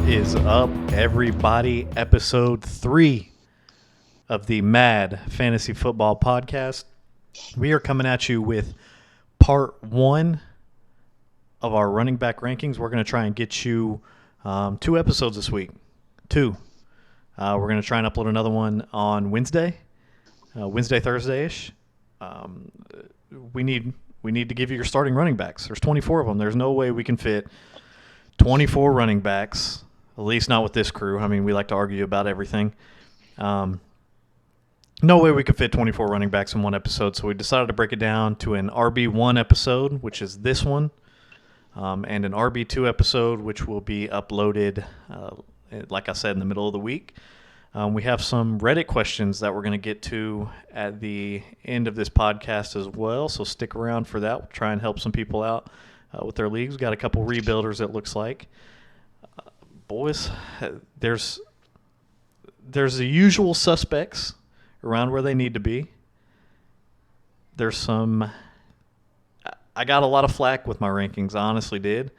is up, everybody? Episode 3 of the Mad Fantasy Football Podcast. We are coming at you with part 1 of our running back rankings. We're going to try and get you 2 episodes this week. 2. We're going to try and upload another one on Wednesday, Thursday-ish. We need to give you your starting running backs. There's 24 of them. There's no way we can fit 24 running backs, at least not with this crew. I mean, we like to argue about everything. No way we could fit 24 running backs in one episode, so we decided to break it down to an RB1 episode, which is this one, and an RB2 episode, which will be uploaded, like I said, in the middle of the week. We have some Reddit questions that we're going to get to at the end of this podcast as well, so stick around for that. We'll try and help some people out with their leagues. We've got a couple rebuilders, it looks like. Boys, there's the usual suspects around where they need to be. There's some... I got a lot of flack with my rankings. I honestly did.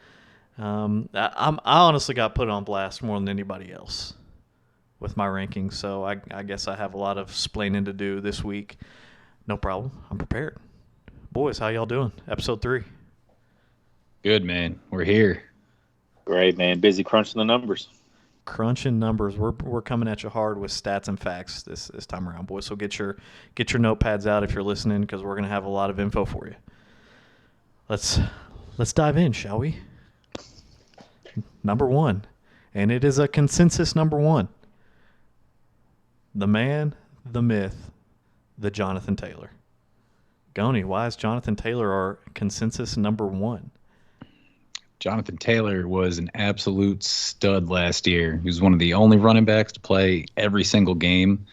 I honestly got put on blast more than anybody else with my rankings, so I guess I have a lot of splaining to do this week. No problem. I'm prepared. Boys, how y'all doing? Episode 3. Good, man. We're here. Great, man. Busy crunching the numbers. Crunching numbers. We're coming at you hard with stats and facts this time around, boys. So get your notepads out if you're listening, because we're gonna have a lot of info for you. Let's dive in, shall we? Number 1, and it is a consensus number 1. The man, the myth, the Jonathan Taylor. Goni, why is Jonathan Taylor our consensus number 1? Jonathan Taylor was an absolute stud last year. He was one of the only running backs to play every single game.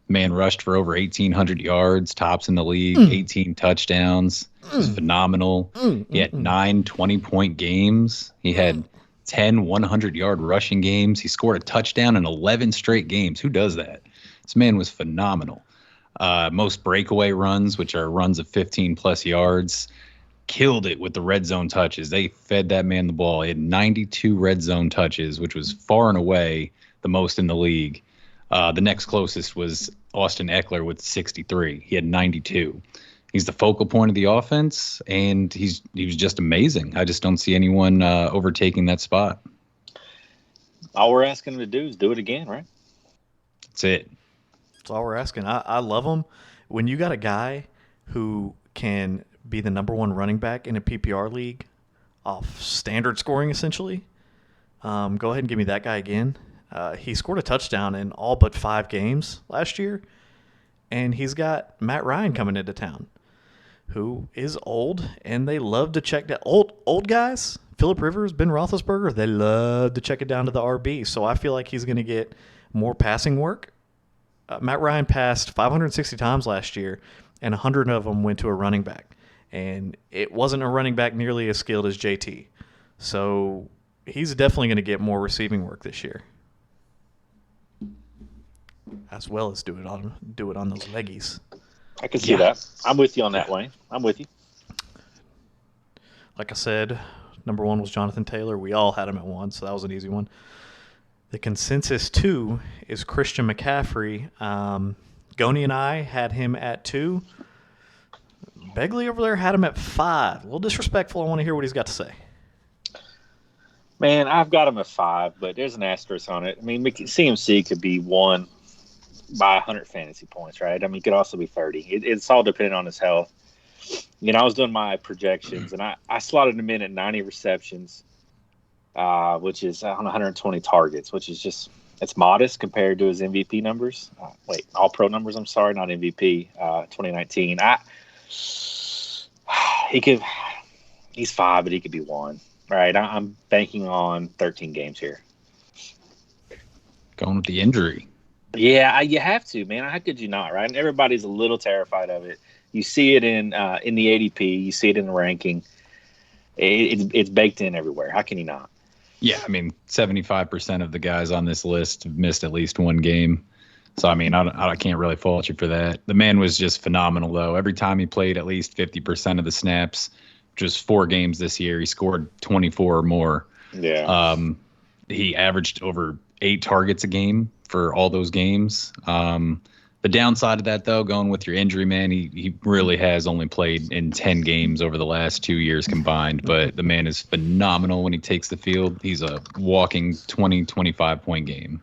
Man rushed for over 1,800 yards, tops in the league, 18 touchdowns. He was phenomenal. He had 9 20-point games. He had 10 100-yard rushing games. He scored a touchdown in 11 straight games. Who does that? This man was phenomenal. Most breakaway runs, which are runs of 15-plus yards. Killed it with the red zone touches. They fed that man the ball. He had 92 red zone touches, which was far and away the most in the league. The next closest was Austin Eckler with 63. He had 92. He's the focal point of the offense, and he was just amazing. I just don't see anyone overtaking that spot. All we're asking him to do is do it again, right? That's it. That's all we're asking. I love him. When you got a guy who can be the number 1 running back in a PPR league off standard scoring, essentially, go ahead and give me that guy again. He scored a touchdown in all but 5 games last year, and he's got Matt Ryan coming into town, who is old, and they love to check that. Old guys, Phillip Rivers, Ben Roethlisberger, they love to check it down to the RB, so I feel like he's going to get more passing work. Matt Ryan passed 560 times last year, and 100 of them went to a running back. And it wasn't a running back nearly as skilled as JT. So he's definitely going to get more receiving work this year, as well as do it on those leggies. I can see that. I'm with you on that, Wayne. I'm with you. Like I said, number 1 was Jonathan Taylor. We all had him at 1, so that was an easy one. The consensus 2 is Christian McCaffrey. Goni and I had him at 2. Begley over there had him at 5. A little disrespectful. I want to hear what he's got to say. Man, I've got him at 5, but there's an asterisk on it. I mean, CMC could be 1 by 100 fantasy points, right? I mean, it could also be 30. It's all dependent on his health. You know, I was doing my projections, and I slotted him in at 90 receptions, which is on 120 targets, which is just – it's modest compared to his MVP numbers. All-pro numbers, I'm sorry, not MVP, 2019. He's 5, but he could be 1. Right, I'm banking on 13 games here. Going with the injury. Yeah, you have to, man. How could you not, right? And everybody's a little terrified of it. You see it in the ADP. You see it in the ranking. It's baked in everywhere. How can you not? Yeah, I mean, 75% of the guys on this list have missed at least 1 game. So, I mean, I can't really fault you for that. The man was just phenomenal, though. Every time he played at least 50% of the snaps, just 4 games this year, he scored 24 or more. Yeah. he averaged over 8 targets a game for all those games. The downside of that, though, going with your injury, man, he really has only played in 10 games over the last 2 years combined. But the man is phenomenal when he takes the field. He's a walking 20, 25-point game.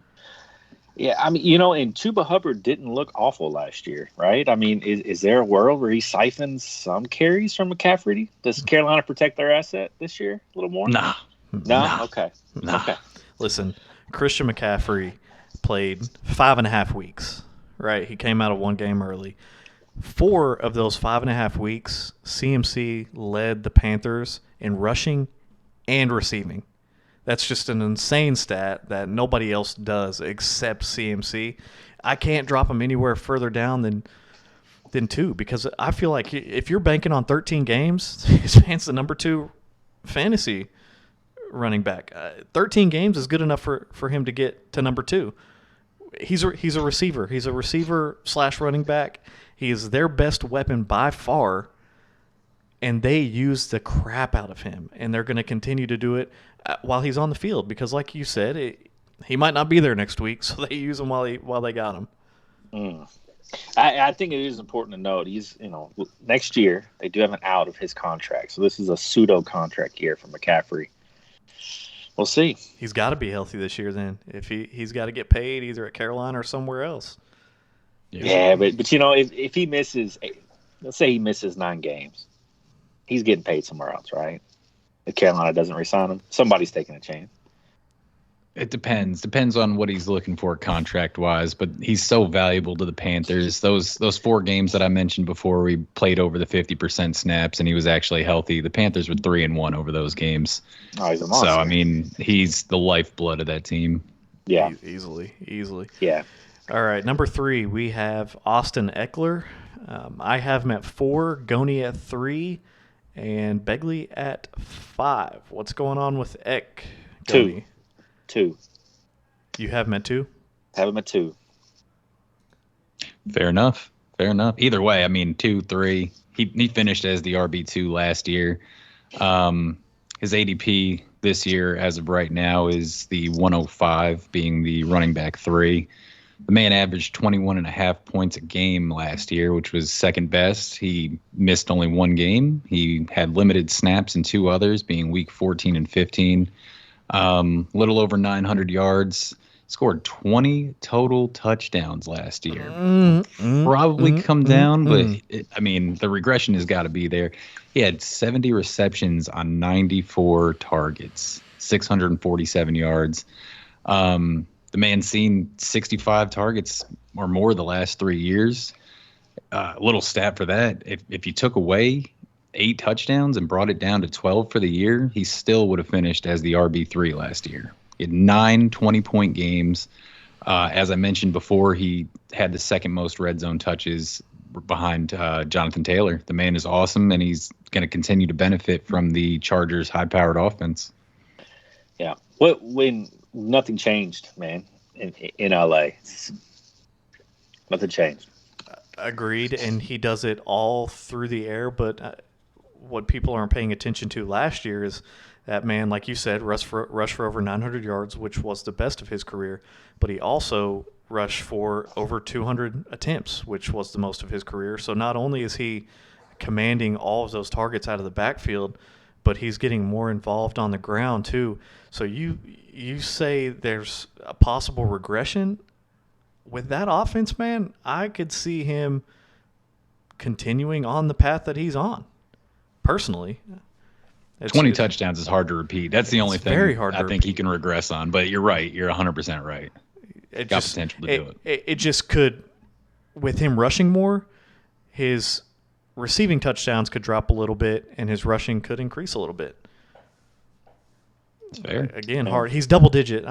Yeah, I mean, and Chuba Hubbard didn't look awful last year, right? I mean, is there a world where he siphons some carries from McCaffrey? Does Carolina protect their asset this year a little more? Nah. No? Nah. Okay. Nah. Okay. Listen, Christian McCaffrey played 5.5 weeks, right? He came out of one game early. 4 of those 5.5 weeks, CMC led the Panthers in rushing and receiving. That's just an insane stat that nobody else does except CMC. I can't drop him anywhere further down than 2 because I feel like if you're banking on 13 games, his man's the number 2 fantasy running back. 13 games is good enough for him to get to number 2. He's a receiver. He's a receiver / running back. He is their best weapon by far, and they use the crap out of him, and they're going to continue to do it while he's on the field because, like you said, he might not be there next week, so they use him while they got him. I think it is important to note he's next year they do have an out of his contract, so this is a pseudo contract year for McCaffrey. We'll see. He's got to be healthy this year then. If he's got to get paid either at Carolina or somewhere else. Yeah, but if he misses, let's say he misses 9 games, he's getting paid somewhere else, right? If Carolina doesn't re-sign him, somebody's taking a chance. It depends. Depends on what he's looking for contract-wise, but he's so valuable to the Panthers. Those 4 games that I mentioned before, we played over the 50% snaps, and he was actually healthy. The Panthers were 3-1 over those games. Oh, he's a monster. So, I mean, he's the lifeblood of that team. Yeah. Easily. Yeah. All right, number 3, we have Austin Eckler. I have him at 4, Goni at 3, and Begley at 5. What's going on with Eck? 2. You have him at 2? Have him at 2. Fair enough. Either way, I mean, 2, 3. He finished as the RB2 last year. His ADP this year, as of right now, is the 105, being the running back 3. The man averaged 21.5 points a game last year, which was second best. He missed only 1 game. He had limited snaps in 2 others, being week 14 and 15. Little over 900 yards. Scored 20 total touchdowns last year. Probably come down, but the regression has got to be there. He had 70 receptions on 94 targets, 647 yards. The man's seen 65 targets or more the last 3 years. Little stat for that: if you took away 8 touchdowns and brought it down to 12 for the year, he still would have finished as the RB3 last year. He had 9 20-point games. As I mentioned before, he had the second most red zone touches behind Jonathan Taylor. The man is awesome, and he's going to continue to benefit from the Chargers' high-powered offense. Yeah. When nothing changed, man, in LA. Nothing changed. Agreed, and he does it all through the air, but what people aren't paying attention to last year is that man, like you said, rushed for over 900 yards, which was the best of his career, but he also rushed for over 200 attempts, which was the most of his career. So not only is he commanding all of those targets out of the backfield, but he's getting more involved on the ground too. So you say there's a possible regression with that offense, man. I could see him continuing on the path that he's on. Personally, 20 touchdowns is hard to repeat. That's the only thing very hard I think he can regress on. But you're right. You're 100% right. It got just, potential to do it. It just could, with him rushing more, his receiving touchdowns could drop a little bit, and his rushing could increase a little bit. That's fair. Again, hard. He's double digits.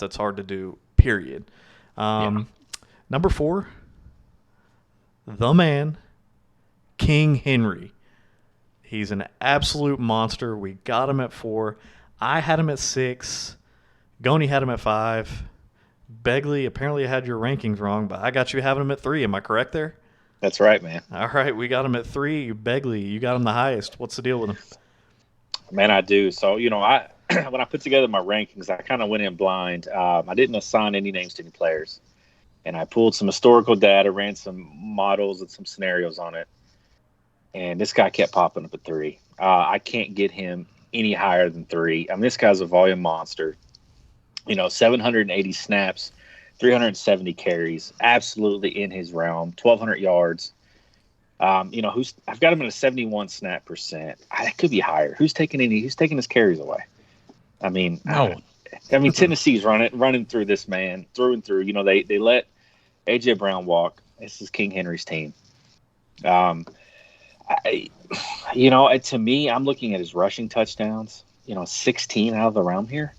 That's hard to do, period. Number 4, the man, King Henry. He's an absolute monster. We got him at 4. I had him at 6. Goni had him at 5. Begley, apparently I had your rankings wrong, but I got you having him at 3. Am I correct there? That's right, man. All right, we got him at 3. Begley, you got him the highest. What's the deal with him? Man, I do. So, when I put together my rankings, I kind of went in blind. I didn't assign any names to any players, and I pulled some historical data, ran some models and some scenarios on it, and this guy kept popping up at 3. I can't get him any higher than 3. I mean, this guy's a volume monster. 780 snaps, 370 carries, absolutely in his realm, 1,200 yards. I've got him at a 71 snap percent. That could be higher. Who's taking his carries away? I mean, No. Tennessee's running through this man through and through. They let AJ Brown walk. This is King Henry's team. To me, I'm looking at his rushing touchdowns. 16 out of the realm here.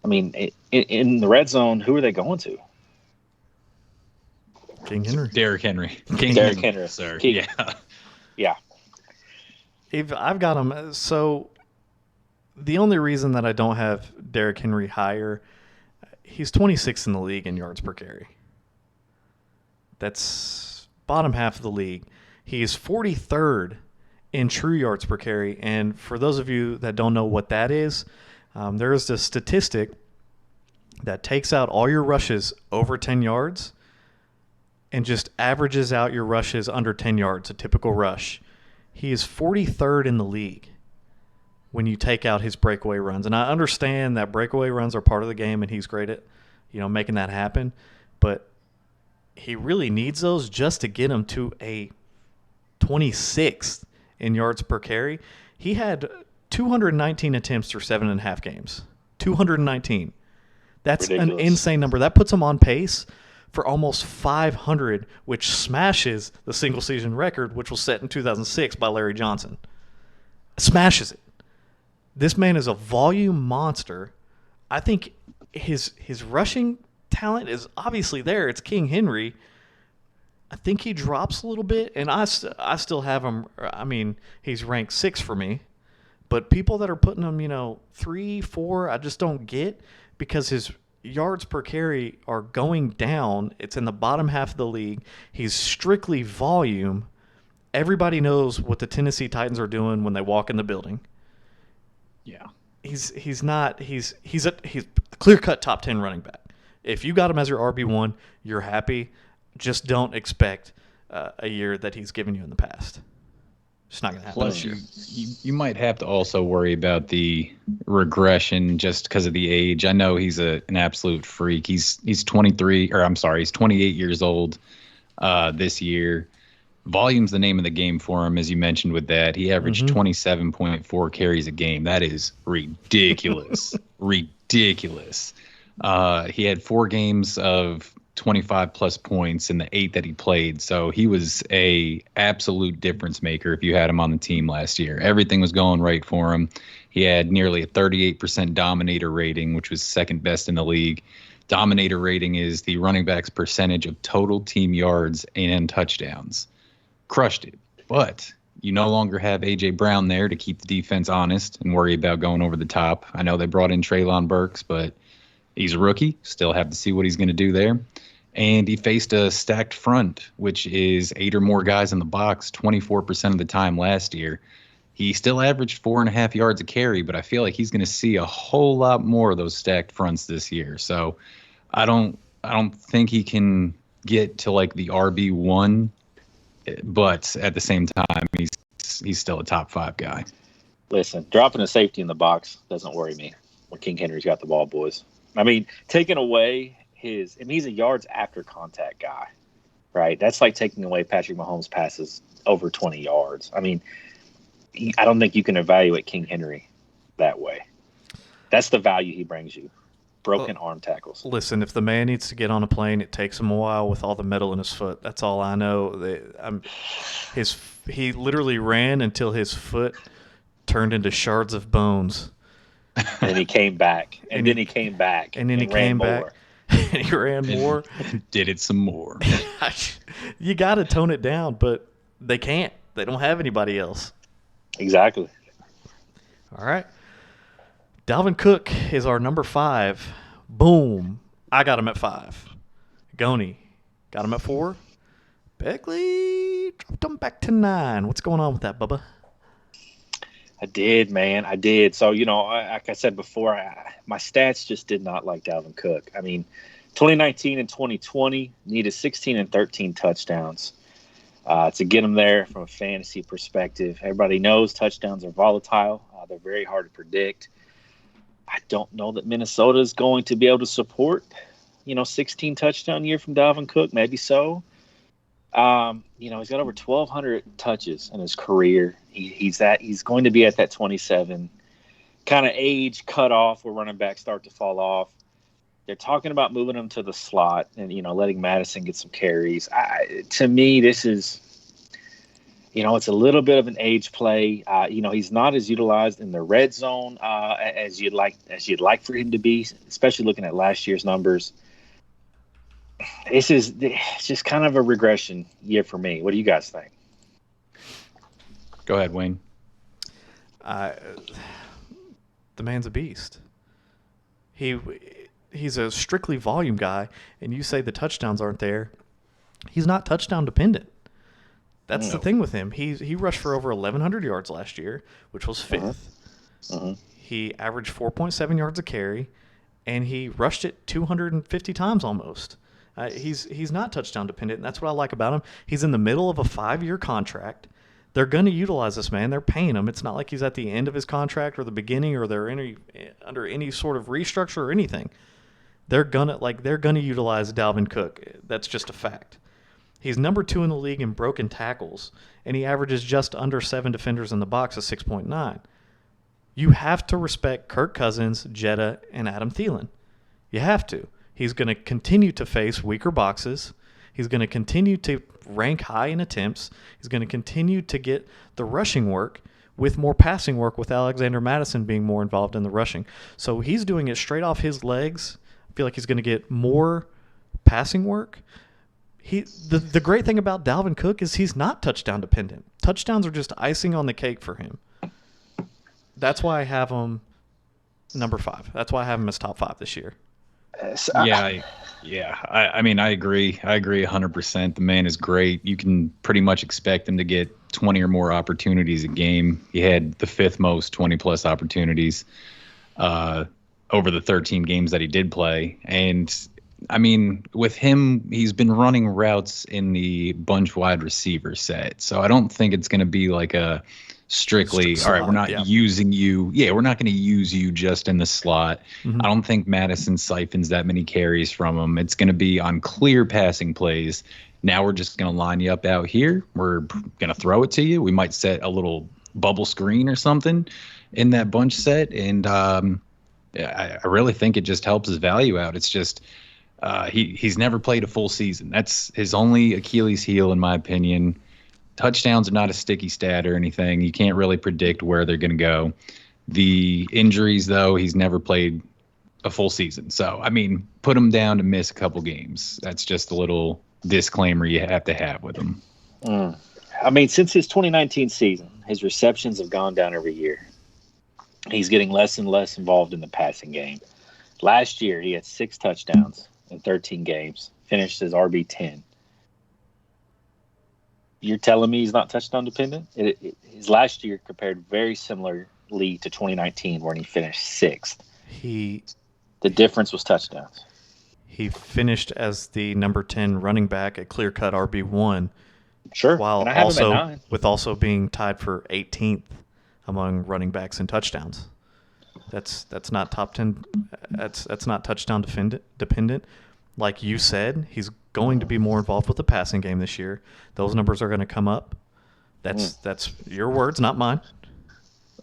I mean, in the red zone, who are they going to? King Henry. Derrick Henry. Derrick Henry, sir. Yeah. I've got him. So the only reason that I don't have Derrick Henry higher, he's 26th in the league in yards per carry. That's bottom half of the league. He's 43rd in true yards per carry. And for those of you that don't know what that is, there is a statistic that takes out all your rushes over 10 yards and just averages out your rushes under 10 yards, a typical rush. He is 43rd in the league when you take out his breakaway runs. And I understand that breakaway runs are part of the game, and he's great at, making that happen. But he really needs those just to get him to a 26th in yards per carry. He had 219 attempts through 7.5 games. 219. That's ridiculous. An insane number. That puts him on pace for almost 500, which smashes the single season record, which was set in 2006 by Larry Johnson. Smashes it. This man is a volume monster. I think his rushing talent is obviously there. It's King Henry. I think he drops a little bit, and I still have him. I mean, he's ranked 6 for me. But people that are putting him, 3, 4, I just don't get, because his yards per carry are going down. It's in the bottom half of the league. He's strictly volume. Everybody knows what the Tennessee Titans are doing when they walk in the building. Yeah. He's a clear-cut top 10 running back. If you got him as your RB1, you're happy. Just don't expect a year that he's given you in the past. It's not going to happen. Plus, you might have to also worry about the regression just because of the age. I know he's an absolute freak. He's 28 years old this year. Volume's the name of the game for him, as you mentioned with that. He averaged 27.4 carries a game. That is ridiculous. Ridiculous. He had 4 games of 25 plus points in the 8 that he played. So he was a absolute difference maker if you had him on the team last year. Everything was going right for him. He had nearly a 38% dominator rating, which was second best in the league. Dominator rating is the running back's percentage of total team yards and touchdowns. Crushed it. But you no longer have A.J. Brown there to keep the defense honest and worry about going over the top. I know they brought in Treylon Burks, but he's a rookie. Still have to see what he's going to do there. And he faced a stacked front, which is 8 or more guys in the box 24% of the time last year. He still averaged 4.5 yards a carry, but I feel like he's going to see a whole lot more of those stacked fronts this year. So I don't think he can get to like the RB1, but at the same time, he's still a top 5 guy. Listen, dropping a safety in the box doesn't worry me when King Henry's got the ball, boys. I mean, taking away he's a yards after contact guy, right? That's like taking away Patrick Mahomes' passes over 20 yards. I mean, I don't think you can evaluate King Henry that way. That's the value he brings you. Broken arm tackles. Listen, if the man needs to get on a plane, it takes him a while with all the metal in his foot. That's all I know. He literally ran until his foot turned into shards of bones. And he came back. And then he came back. And then he came back. And he ran more. Did it some more. You got to tone it down, but they can't. They don't have anybody else. Exactly. All right. Dalvin Cook is our number 5. Boom. I got him at 5. Goni got him at 4. Beckley dropped him back to 9. What's going on with that, Bubba? I did, man. I did. So, like I said before, my stats just did not like Dalvin Cook. I mean, 2019 and 2020 needed 16 and 13 touchdowns to get him there from a fantasy perspective. Everybody knows touchdowns are volatile. They're very hard to predict. I don't know that Minnesota is going to be able to support, 16 touchdown year from Dalvin Cook. Maybe so. He's got over 1,200 touches in his career. He's going to be at that 27 kind of age cutoff where running backs start to fall off. They're talking about moving him to the slot and letting Madison get some carries. To me, this is, it's a little bit of an age play. He's not as utilized in the red zone as you'd like for him to be, especially looking at last year's numbers. It's just kind of a regression year for me. What do you guys think? Go ahead, Wayne. The man's a beast. He's a strictly volume guy, and you say the touchdowns aren't there. He's not touchdown dependent. That's the thing with him. He rushed for over 1,100 yards last year, which was 5th. He averaged 4.7 yards a carry, and he rushed it 250 times almost. He's not touchdown dependent, and that's what I like about him. He's in the middle of a 5-year contract. They're going to utilize this man. They're paying him. It's not like he's at the end of his contract or the beginning, or they're under any sort of restructure or anything. They're gonna utilize Dalvin Cook. That's just a fact. He's number 2 in the league in broken tackles, and he averages just under 7 defenders in the box at 6.9. You have to respect Kirk Cousins, Jetta, and Adam Thielen. You have to. He's going to continue to face weaker boxes. He's going to continue to rank high in attempts. He's going to continue to get the rushing work with more passing work, with Alexander Madison being more involved in the rushing. So he's doing it straight off his legs. I feel like he's going to get more passing work. The great thing about Dalvin Cook is he's not touchdown dependent. Touchdowns are just icing on the cake for him. That's why I have him number 5. That's why I have him as top 5 this year. I mean, I agree. I agree 100%. The man is great. You can pretty much expect him to get 20 or more opportunities a game. He had the 5th most 20-plus opportunities over the 13 games that he did play. And, I mean, with him, he's been running routes in the bunch wide receiver set. So I don't think it's going to be like a strictly, all right, we're not using you. Yeah, we're not going to use you just in the slot. I don't think Madison siphons that many carries from him. It's going to be on clear passing plays. Now we're just going to line you up out here. We're going to throw it to you. We might set a little bubble screen or something in that bunch set. And I really think it just helps his value out. It's just he's never played a full season. That's his only Achilles heel, in my opinion. Touchdowns are not a sticky stat or anything. You can't really predict where they're going to go. The injuries, though, he's never played a full season. So, I mean, put him down to miss a couple games. That's just a little disclaimer you have to have with him. I mean, since his 2019 season, his receptions have gone down every year. He's getting less and less involved in the passing game. Last year, he had 6 touchdowns in 13 games, finished as RB10. You're telling me he's not touchdown dependent? His last year compared very similarly to 2019, when he finished 6th. The difference was touchdowns. He finished as the number 10 running back, a clear-cut RB1. Sure, while and I have him at 9. with also being tied for 18th among running backs in touchdowns. That's not top 10. That's not touchdown dependent. Like you said, he's going to be more involved with the passing game this year. Those numbers are going to come up. That's your words, not mine.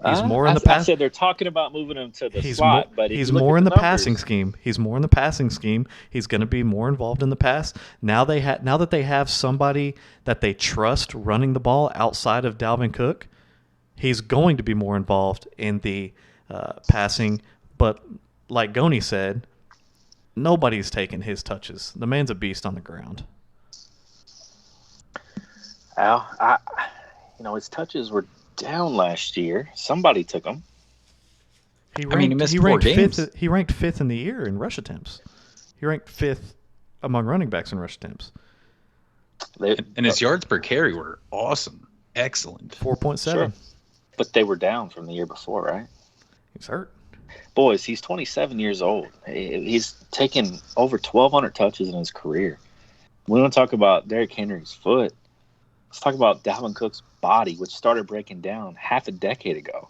He's more in the pass. I said they're talking about moving him to the slot, but he's more in the passing scheme. He's more in the passing scheme. He's going to be more involved in the pass. Now that they have somebody that they trust running the ball outside of Dalvin Cook, he's going to be more involved in the passing. But like Goni said, nobody's taking his touches. The man's a beast on the ground. Al, his touches were down last year. Somebody took them. He missed 4 games. He ranked 5th in the year in rush attempts. He ranked 5th among running backs in rush attempts. And his yards per carry were awesome. Excellent. 4.7. Sure. But they were down from the year before, right? He's hurt. Boys, he's 27 years old. He's taken over 1,200 touches in his career. We want to talk about Derrick Henry's foot. Let's talk about Dalvin Cook's body, which started breaking down half a decade ago.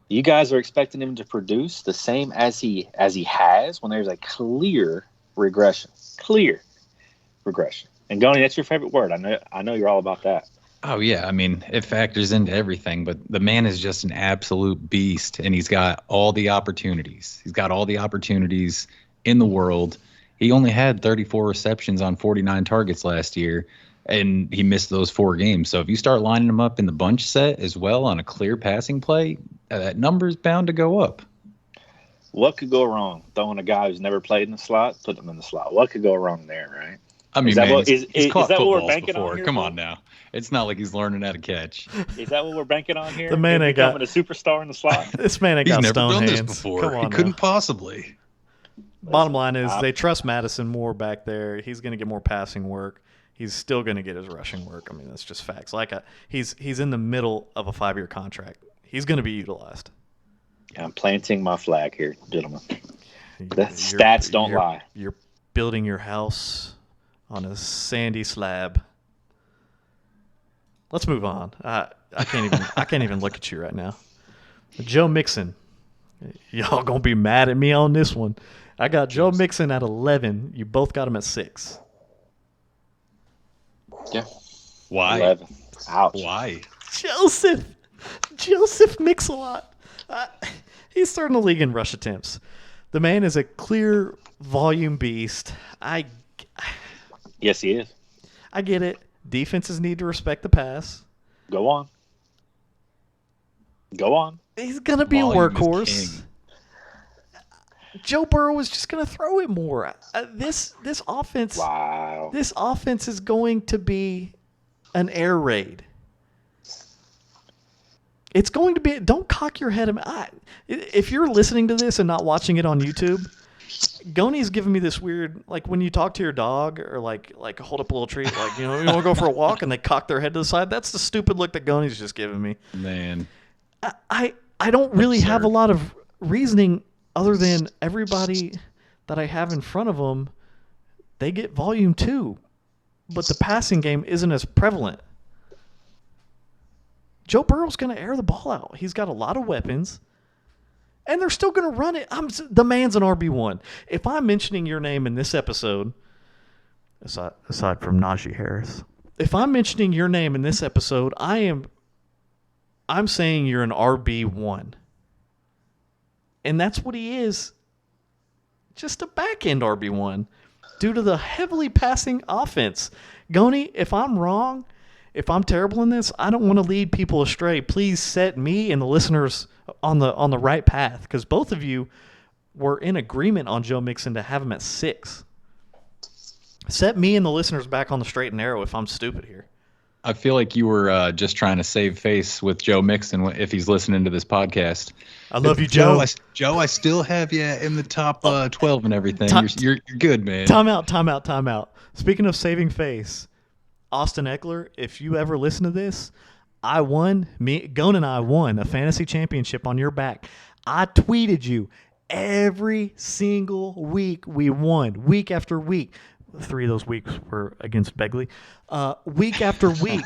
You guys are expecting him to produce the same as he has when there's a clear regression. Clear regression. And Goni, that's your favorite word. I know you're all about that. Oh, yeah. I mean, it factors into everything, but the man is just an absolute beast, and he's got all the opportunities. He's got all the opportunities in the world. He only had 34 receptions on 49 targets last year, and he missed those 4 games. So if you start lining him up in the bunch set as well on a clear passing play, that number is bound to go up. What could go wrong? Throwing a guy who's never played in the slot, putting him in the slot. What could go wrong there, right? I mean, he's caught that what we're footballs banking before. on here, Come on now. It's not like he's learning how to catch. Is that what we're banking on here? The man ain't becoming got a superstar in the slot. This man ain't He's got never stone done hands. this before. Come on, He couldn't possibly. Bottom line is they trust Madison more back there. He's going to get more passing work. He's still going to get his rushing work. I mean, that's just facts. He's in the middle of a 5-year contract. He's going to be utilized. Yeah, I'm planting my flag here, gentlemen. The stats don't lie. You're building your house on a sandy slab. Let's move on. I can't even look at you right now. Joe Mixon. Y'all gonna be mad at me on this one. I got Joe Mixon at 11. You both got him at 6. Yeah. Why? 11. Ouch. Why? Joseph Mix-a-Lot. He's starting the league in rush attempts. The man is a clear volume beast. Yes, he is. I get it. Defenses need to respect the pass. Go on. He's going to be a workhorse. Joe Burrow is just going to throw it more. This offense. Wow. This offense is going to be an air raid. It's going to be. Don't cock your head. If you're listening to this and not watching it on YouTube, Goni's giving me this weird, like when you talk to your dog or like hold up a little treat, like you want to go for a walk and they cock their head to the side. That's the stupid look that Goni's just giving me. Man, I don't really have a lot of reasoning other than everybody that I have in front of them, they get volume too, but the passing game isn't as prevalent. Joe Burrow's going to air the ball out. He's got a lot of weapons, and they're still going to run it. The man's an RB1. If I'm mentioning your name in this episode, aside from Najee Harris, if I'm mentioning your name in this episode, I'm saying you're an RB1. And that's what he is. Just a back-end RB1 due to the heavily passing offense. Goni, if I'm wrong, if I'm terrible in this, I don't want to lead people astray. Please set me and the listeners on the right path, because both of you were in agreement on Joe Mixon to have him at 6. Set me and the listeners back on the straight and narrow if I'm stupid here. I feel like you were just trying to save face with Joe Mixon if he's listening to this podcast. I love you, Joe. Joe, I still have you in the top 12 and everything. You're good, man. Time out. Speaking of saving face, Austin Eckler, if you ever listen to this, Gon and I won a fantasy championship on your back. I tweeted you every single week. We won week after week. 3 of those weeks were against Begley. Week after week,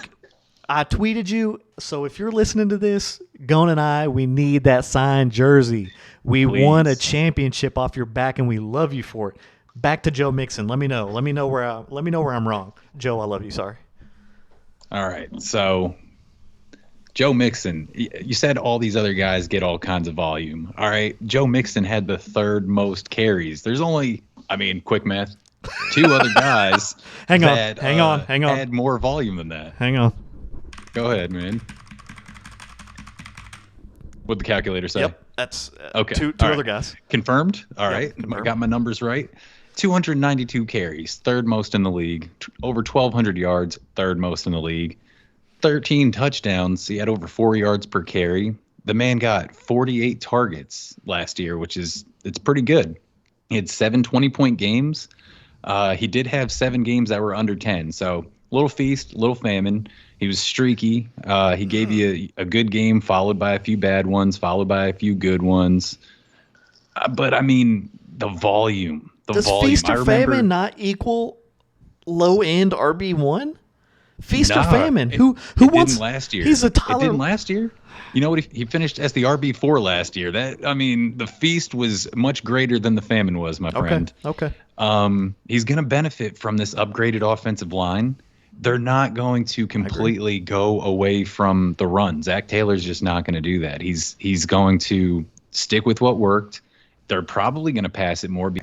I tweeted you. So if you're listening to this, Gon and I, we need that signed jersey. We won a championship off your back, and we love you for it. Back to Joe Mixon. Let me know where I'm wrong. Joe, I love you. Sorry. All right. So Joe Mixon, you said all these other guys get all kinds of volume. All right. Joe Mixon had the 3rd most carries. There's only, quick math, 2 other guys hang on. had more volume than that. Hang on. Go ahead, man. What'd the calculator say? Yep. That's okay. Two all other right. guys. Confirmed? All right. Confirmed. Got my numbers right. 292 carries, 3rd most in the league. Over 1,200 yards, 3rd most in the league. 13 touchdowns. He had over 4 yards per carry. The man got 48 targets last year, it's pretty good. He had 7 20-point games. He did have 7 games that were under 10. So little feast, little famine. He was streaky. He gave you a good game, followed by a few bad ones, followed by a few good ones. But I mean, the volume. Does feast or famine not equal low end RB1? Feast or famine? Who wants? Didn't last year. He's a Tyler. It didn't last year. You know what? He finished as the RB4 last year. The feast was much greater than the famine was, my friend. Okay. He's going to benefit from this upgraded offensive line. They're not going to completely go away from the run. Zach Taylor's just not going to do that. He's going to stick with what worked. They're probably going to pass it more.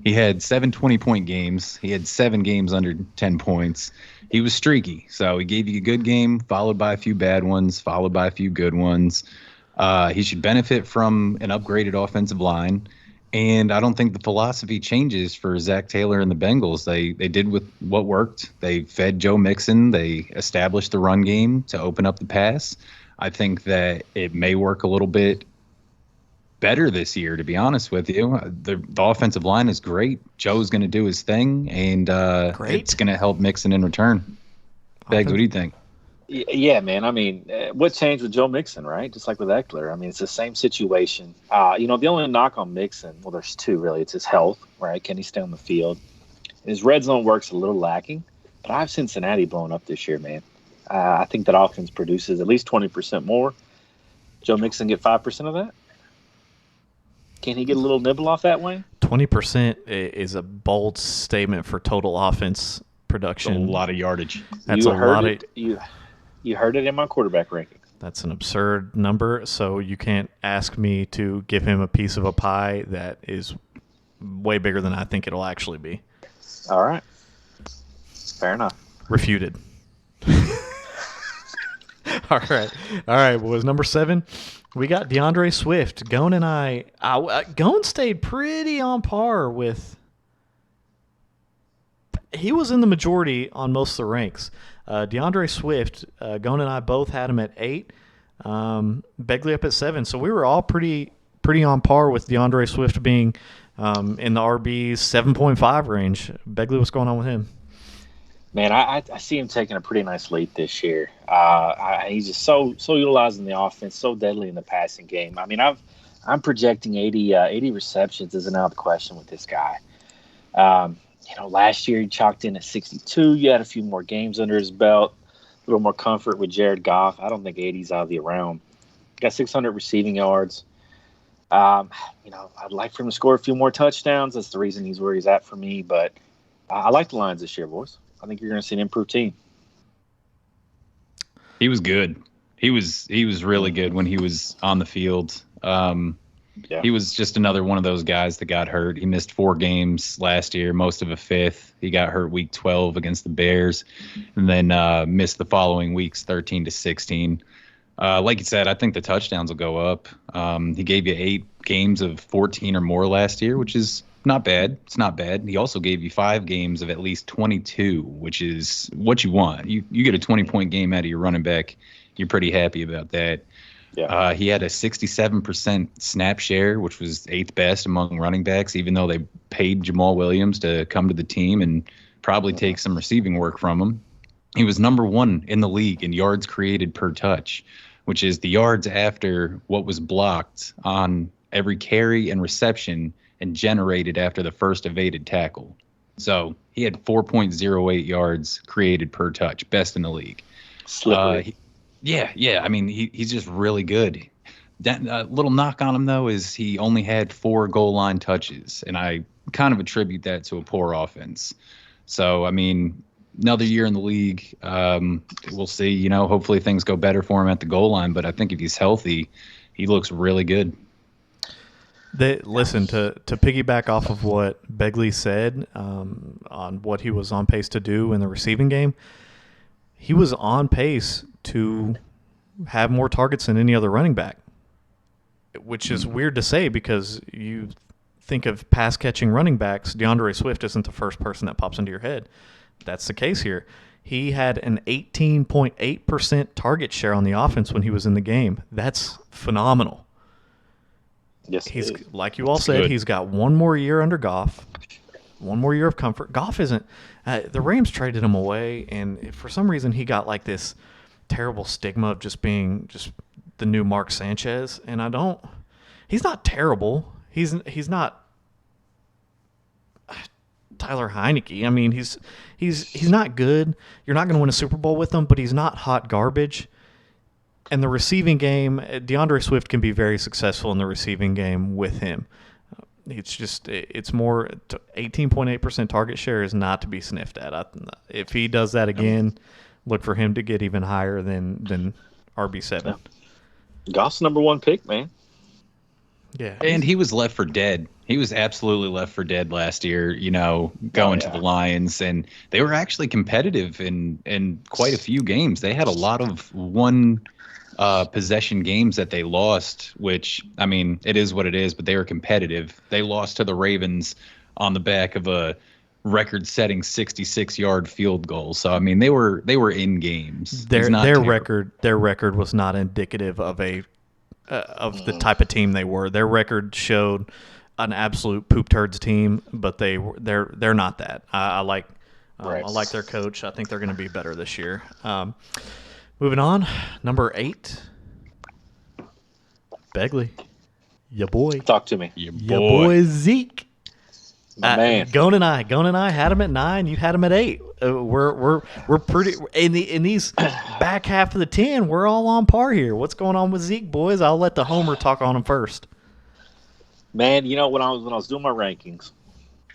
He had 7 20-point games. He had 7 games under 10 points. He was streaky. So he gave you a good game, followed by a few bad ones, followed by a few good ones. He should benefit from an upgraded offensive line. And I don't think the philosophy changes for Zach Taylor and the Bengals. They did with what worked. They fed Joe Mixon. They established the run game to open up the pass. I think that it may work a little bit better this year, to be honest with you. The offensive line is great. Joe's going to do his thing, and it's going to help Mixon in return. Beggs, what do you think? Yeah, man. I mean, what changed with Joe Mixon, right? Just like with Eckler. I mean, it's the same situation. The only knock on Mixon, well, there's two, really. It's his health, right? Can he stay on the field? His red zone work's a little lacking, but I have Cincinnati blowing up this year, man. I think that offense produces at least 20% more. Joe Mixon get 5% of that? Can he get a little nibble off that way? 20% is a bold statement for total offense production. That's a lot of yardage. That's a lot of. You heard it in my quarterback rankings. That's an absurd number. So you can't ask me to give him a piece of a pie that is way bigger than I think it'll actually be. All right. Fair enough. Refuted. All right. Boys. Number 7. We got DeAndre Swift. Gone and I Gone stayed pretty on par with. He was in the majority on most of the ranks. DeAndre Swift, Gone and I both had him at 8. Begley up at 7. So we were all pretty on par with DeAndre Swift being in the RB's 7.5 range. Begley, what's going on with him? Man, I see him taking a pretty nice leap this year. He's just so utilized in the offense, so deadly in the passing game. I mean, I'm projecting 80 receptions isn't out of the question with this guy. Last year he chalked in at 62. You had a few more games under his belt, a little more comfort with Jared Goff. I don't think 80's out of the realm. Got 600 receiving yards. I'd like for him to score a few more touchdowns. That's the reason he's where he's at for me. But I like the Lions this year, boys. I think you're going to see an improved team. He was good. He was really good when he was on the field. He was just another one of those guys that got hurt. He missed 4 games last year, most of a 5th. He got hurt week 12 against the Bears, and then missed the following weeks 13 to 16. Like you said, I think the touchdowns will go up. He gave you 8 games of 14 or more last year, which is not bad. It's not bad. He also gave you 5 games of at least 22, which is what you want. You get a 20-point game out of your running back, you're pretty happy about that. Yeah. He had a 67% snap share, which was 8th best among running backs, even though they paid Jamal Williams to come to the team and probably take some receiving work from him. He was number 1 in the league in yards created per touch, which is the yards after what was blocked on every carry and reception and generated after the first evaded tackle. So he had 4.08 yards created per touch, best in the league. Slippery. I mean, he's just really good. That little knock on him, though, is he only had 4 goal line touches, and I kind of attribute that to a poor offense. So, I mean, another year in the league, we'll see. Hopefully things go better for him at the goal line, but I think if he's healthy, he looks really good. Listen, to piggyback off of what Begley said on what he was on pace to do in the receiving game, he was on pace to have more targets than any other running back, which is weird to say because you think of pass-catching running backs. DeAndre Swift isn't the first person that pops into your head. That's the case here. He had an 18.8% target share on the offense when he was in the game. That's phenomenal. Yes, he's like you all said. Good. He's got 1 more year under Goff. one more year of comfort. Goff isn't. The Rams traded him away, and for some reason he got like this terrible stigma of just being just the new Mark Sanchez. And I don't. He's not terrible. He's not Tyler Heineke. I mean, he's not good. You're not going to win a Super Bowl with him, but he's not hot garbage. And the receiving game, DeAndre Swift can be very successful in the receiving game with him. It's more 18.8% target share is not to be sniffed at. If he does that again, look for him to get even higher than RB7. Goff's number one pick, man. Yeah, and he was left for dead. He was absolutely left for dead last year, going to the Lions. And they were actually competitive in quite a few games. They had a lot of one possession games that they lost, which, I mean, it is what it is, but they were competitive. They lost to the Ravens on the back of a record-setting 66-yard field goal. So, I mean, they were in games. Their record was not indicative of of the type of team they were. Their record showed an absolute poop turds team, but they're not that. I like their coach. I think they're going to be better this year. Moving on, number 8, Begley, your boy. Talk to me. Your boy Zeke. My man. Gone and I had him at 9. You had him at 8. We're pretty in these back half of the 10. We're all on par here. What's going on with Zeke, boys? I'll let the homer talk on him first. Man, when I was doing my rankings,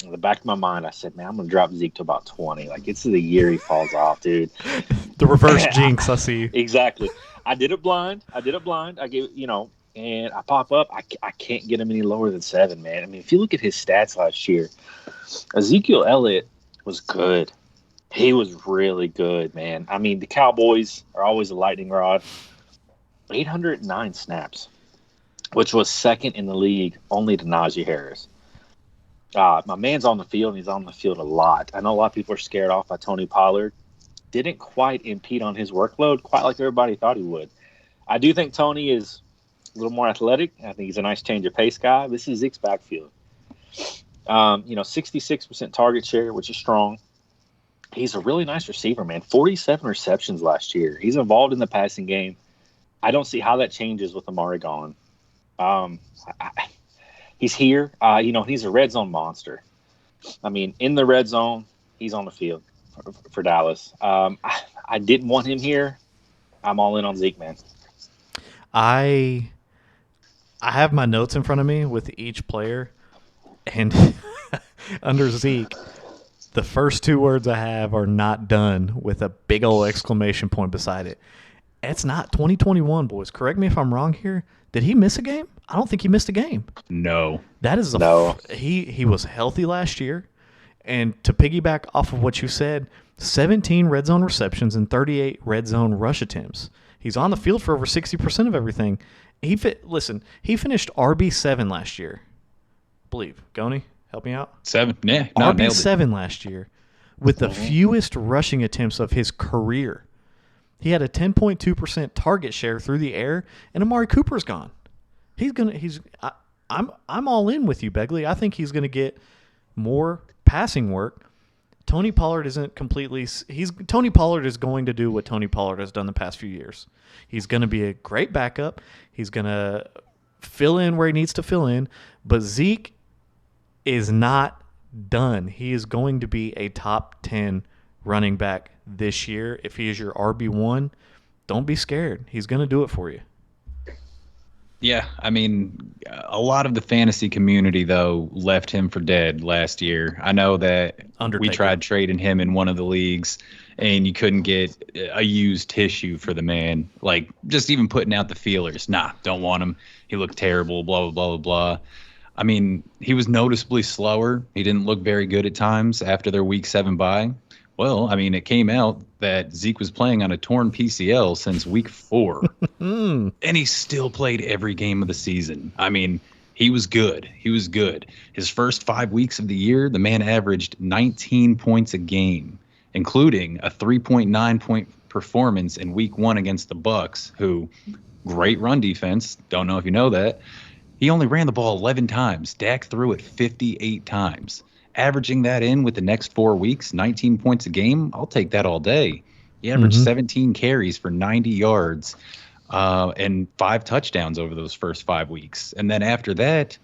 in the back of my mind, I said, man, I'm going to drop Zeke to about 20. Like, it's the year he falls off, dude. The reverse jinx, I see. Exactly. I did it blind. I gave, and I pop up. I can't get him any lower than 7, man. I mean, if you look at his stats last year, Ezekiel Elliott was good. He was really good, man. I mean, the Cowboys are always a lightning rod. 809 snaps, which was second in the league, only to Najee Harris. My man's on the field, and he's on the field a lot. I know a lot of people are scared off by Tony Pollard. Didn't quite impede on his workload, quite like everybody thought he would. I do think Tony is a little more athletic. I think he's a nice change of pace guy. This is Zeke's backfield. 66% target share, which is strong. He's a really nice receiver, man. 47 receptions last year. He's involved in the passing game. I don't see how that changes with Amari gone. He's here. He's a red zone monster. I mean, in the red zone, he's on the field for Dallas. I didn't want him here. I'm all in on Zeke, man. I have my notes in front of me with each player, and under Zeke, the first 2 words I have are "not done" with a big old exclamation point beside it. It's not 2021, boys. Correct me if I'm wrong here. Did he miss a game? I don't think he missed a game. No. That is he was healthy last year. And to piggyback off of what you said, 17 red zone receptions and 38 red zone rush attempts. He's on the field for over 60% of everything. He finished RB7 last year. I believe. Goni, help me out. 7, yeah. No, RB7 last year with the fewest rushing attempts of his career. He had a 10.2% target share through the air, and Amari Cooper's gone. I'm all in with you, Begley. I think he's gonna get more passing work. Tony Pollard isn't completely. Tony Pollard is going to do what Tony Pollard has done the past few years. He's going to be a great backup. He's going to fill in where he needs to fill in. But Zeke is not done. He is going to be a top 10 running back this year. If he is your RB1, don't be scared. He's going to do it for you. Yeah, I mean, a lot of the fantasy community, though, left him for dead last year. I know that we tried trading him in one of the leagues, and you couldn't get a used tissue for the man. Like, just even putting out the feelers. Nah, don't want him. He looked terrible, blah, blah, blah, blah, blah. I mean, he was noticeably slower. He didn't look very good at times after their Week 7 bye. Well, I mean, it came out that Zeke was playing on a torn PCL since Week 4. And he still played every game of the season. I mean, he was good. He was good. His first 5 weeks of the year, the man averaged 19 points a game, including a 3.9-point performance in Week 1 against the Bucs, who, great run defense. Don't know if you know that. He only ran the ball 11 times. Dak threw it 58 times. averaging that in with the next 4 weeks, 19 points a game, I'll take that all day. He averaged 17 carries for 90 yards and 5 touchdowns over those first 5 weeks. And then after that,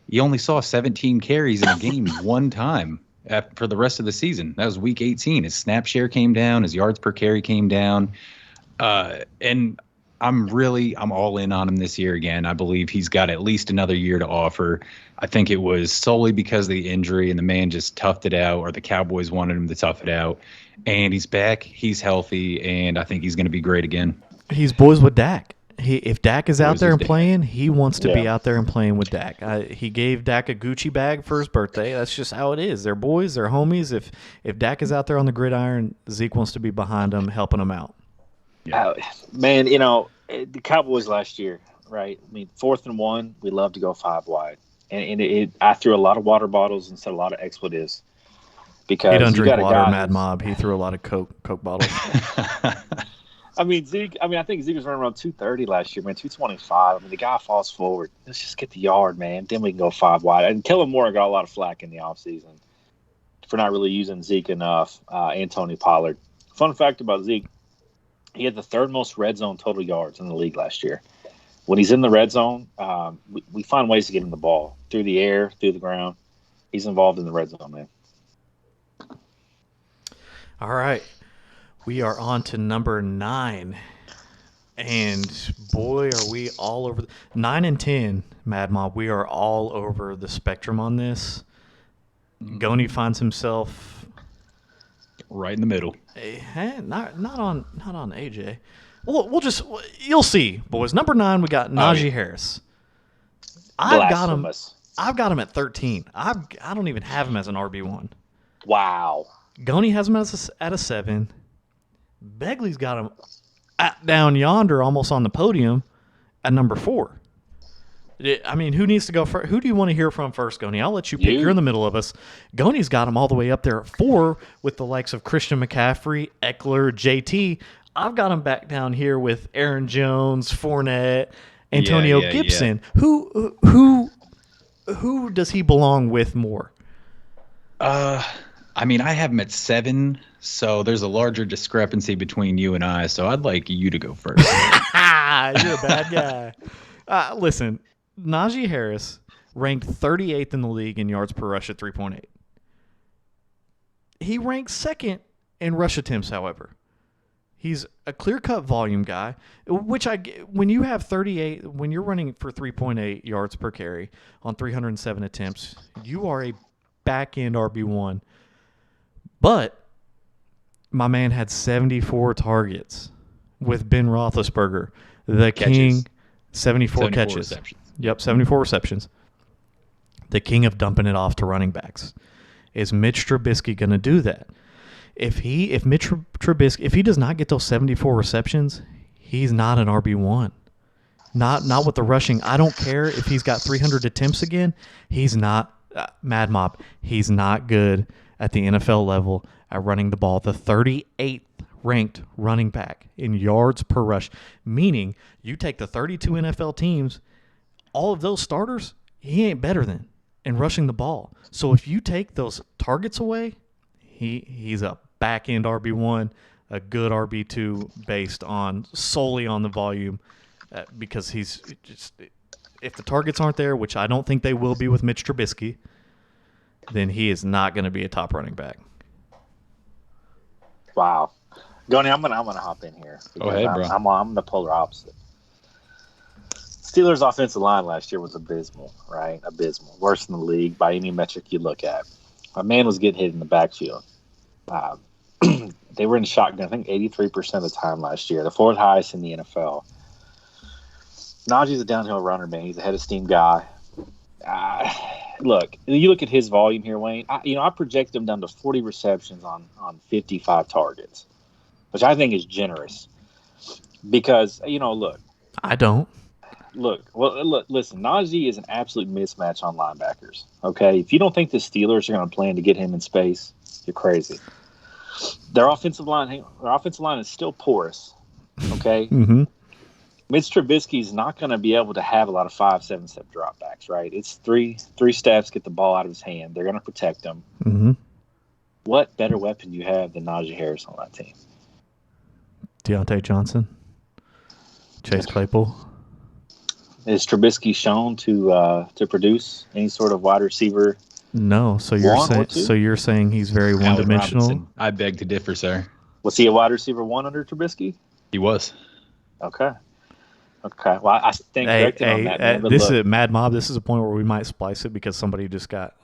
he only saw 17 carries in a game one time for the rest of the season. That was week 18. His snap share came down. His yards per carry came down. And I'm all in on him this year again. I believe he's got at least another year to offer. I think it was solely because of the injury, and the man just toughed it out, or the Cowboys wanted him to tough it out. And he's back. He's healthy, and I think he's going to be great again. He's boys with Dak. If Dak is out there and playing, he wants to be out there and playing with Dak. He gave Dak a Gucci bag for his birthday. That's just how it is. They're boys. They're homies. If Dak is out there on the gridiron, Zeke wants to be behind him, helping him out. Yeah. Man, the Cowboys last year, right? I mean, 4th and 1, we love to go 5 wide. And I threw a lot of water bottles and said a lot of expletives. Because he doesn't drink water, Mad Mob. He threw a lot of Coke bottles. I mean, Zeke. I think Zeke was running around 230 last year, man. 225. I mean, the guy falls forward. Let's just get the yard, man. Then we can go 5 wide. And Kellen Moore got a lot of flack in the offseason for not really using Zeke enough. And Tony Pollard. Fun fact about Zeke: he had the 3rd most red zone total yards in the league last year. When he's in the red zone, we find ways to get him the ball through the air, through the ground. He's involved in the red zone, man. All right. We are on to number 9. And boy, are we all over 9 and 10, Mad Mob. We are all over the spectrum on this. Goni finds himself right in the middle. Not on AJ. You'll see, boys. Number 9, we got Najee Harris. I've got him at 13. I don't even have him as an RB1. Wow. Goni has him at a 7. Begley's got him down yonder, almost on the podium, at number 4. I mean, who needs to go first? Who do you want to hear from first, Goni? I'll let you pick. You're in the middle of us. Goni's got him all the way up there at 4 with the likes of Christian McCaffrey, Eckler, JT. I've got him back down here with Aaron Jones, Fournette, Antonio Gibson. Yeah. Who does he belong with more? I mean, I have him at 7, so there's a larger discrepancy between you and I, so I'd like you to go first. You're a bad guy. Listen, Najee Harris ranked 38th in the league in yards per rush at 3.8. He ranks 2nd in rush attempts, however. He's a clear-cut volume guy, when you have 38, when you're running for 3.8 yards per carry on 307 attempts, you are a back-end RB1. But my man had 74 targets with Ben Roethlisberger, the king, 74 catches. Receptions. Yep, 74 receptions. The king of dumping it off to running backs. Is Mitch Trubisky going to do that? If Mitch Trubisky, if he does not get those 74 receptions, he's not an RB1. Not with the rushing. I don't care if he's got 300 attempts again. He's not Mad Mob. He's not good at the NFL level at running the ball. The 38th ranked running back in yards per rush, meaning you take the 32 NFL teams, all of those starters, he ain't better than in rushing the ball. So if you take those targets away, he's a back-end RB1, a good RB2 based on solely on the volume because he's just – if the targets aren't there, which I don't think they will be with Mitch Trubisky, then he is not going to be a top running back. Wow. Goni, I'm gonna hop in here. Go ahead, bro. I'm the polar opposite. Steelers' offensive line last year was abysmal, right? Abysmal. Worst in the league by any metric you look at. My man was getting hit in the backfield. They were in shotgun, I think, 83% of the time last year. The 4th highest in the NFL. Najee's a downhill runner, man. He's a head of steam guy. Look, you look at his volume here, Wayne. I project him down to 40 receptions on 55 targets, which I think is generous. Because, look. I don't. Look, listen, Najee is an absolute mismatch on linebackers, okay? If you don't think the Steelers are going to plan to get him in space, you're crazy. Their offensive line is still porous, okay? Mm-hmm. Mitch Trubisky's not going to be able to have a lot of 5-7 step dropbacks, right? It's three steps, get the ball out of his hand. They're going to protect him. Mm-hmm. What better weapon do you have than Najee Harris on that team? Deontay Johnson, Chase Claypool. Is Trubisky shown to produce any sort of wide receiver? No, so you're saying he's very one dimensional. I beg to differ, sir. Was he a wide receiver one under Trubisky? He was. Okay. Well, I stand corrected on that. Man, this is Mad Mob. This is a point where we might splice it because somebody just got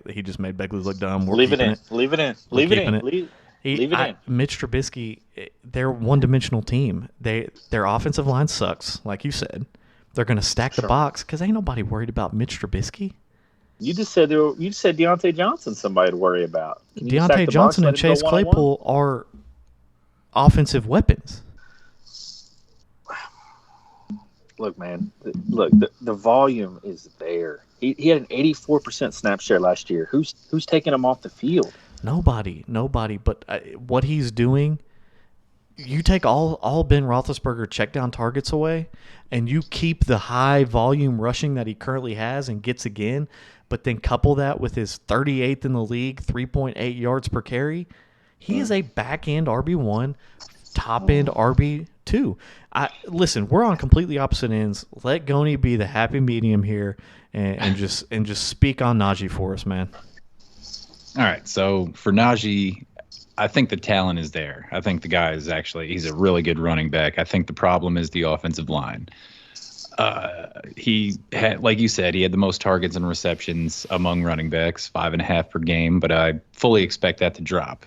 he just made Begley look dumb. Leave it in. Leave it in. Mitch Trubisky, they're one-dimensional team. Their offensive line sucks, like you said. They're going to stack the box because ain't nobody worried about Mitch Trubisky. You just said Deontay Johnson somebody to worry about. Deontay Johnson and Chase Claypool are offensive weapons. Look, man. The volume is there. He had an 84% snap share last year. Who's taking him off the field? Nobody. But what he's doing, you take all Ben Roethlisberger check down targets away, and you keep the high volume rushing that he currently has and gets again, but then couple that with his 38th in the league, 3.8 yards per carry. He is a back end RB1, top end RB2. Listen, we're on completely opposite ends. Let Goni be the happy medium here, and just speak on Najee for us, man. All right, so for Najee, I think the talent is there. I think the guy he's a really good running back. I think the problem is the offensive line. He had, like you said, he had the most targets and receptions among running backs, 5.5 per game, but I fully expect that to drop.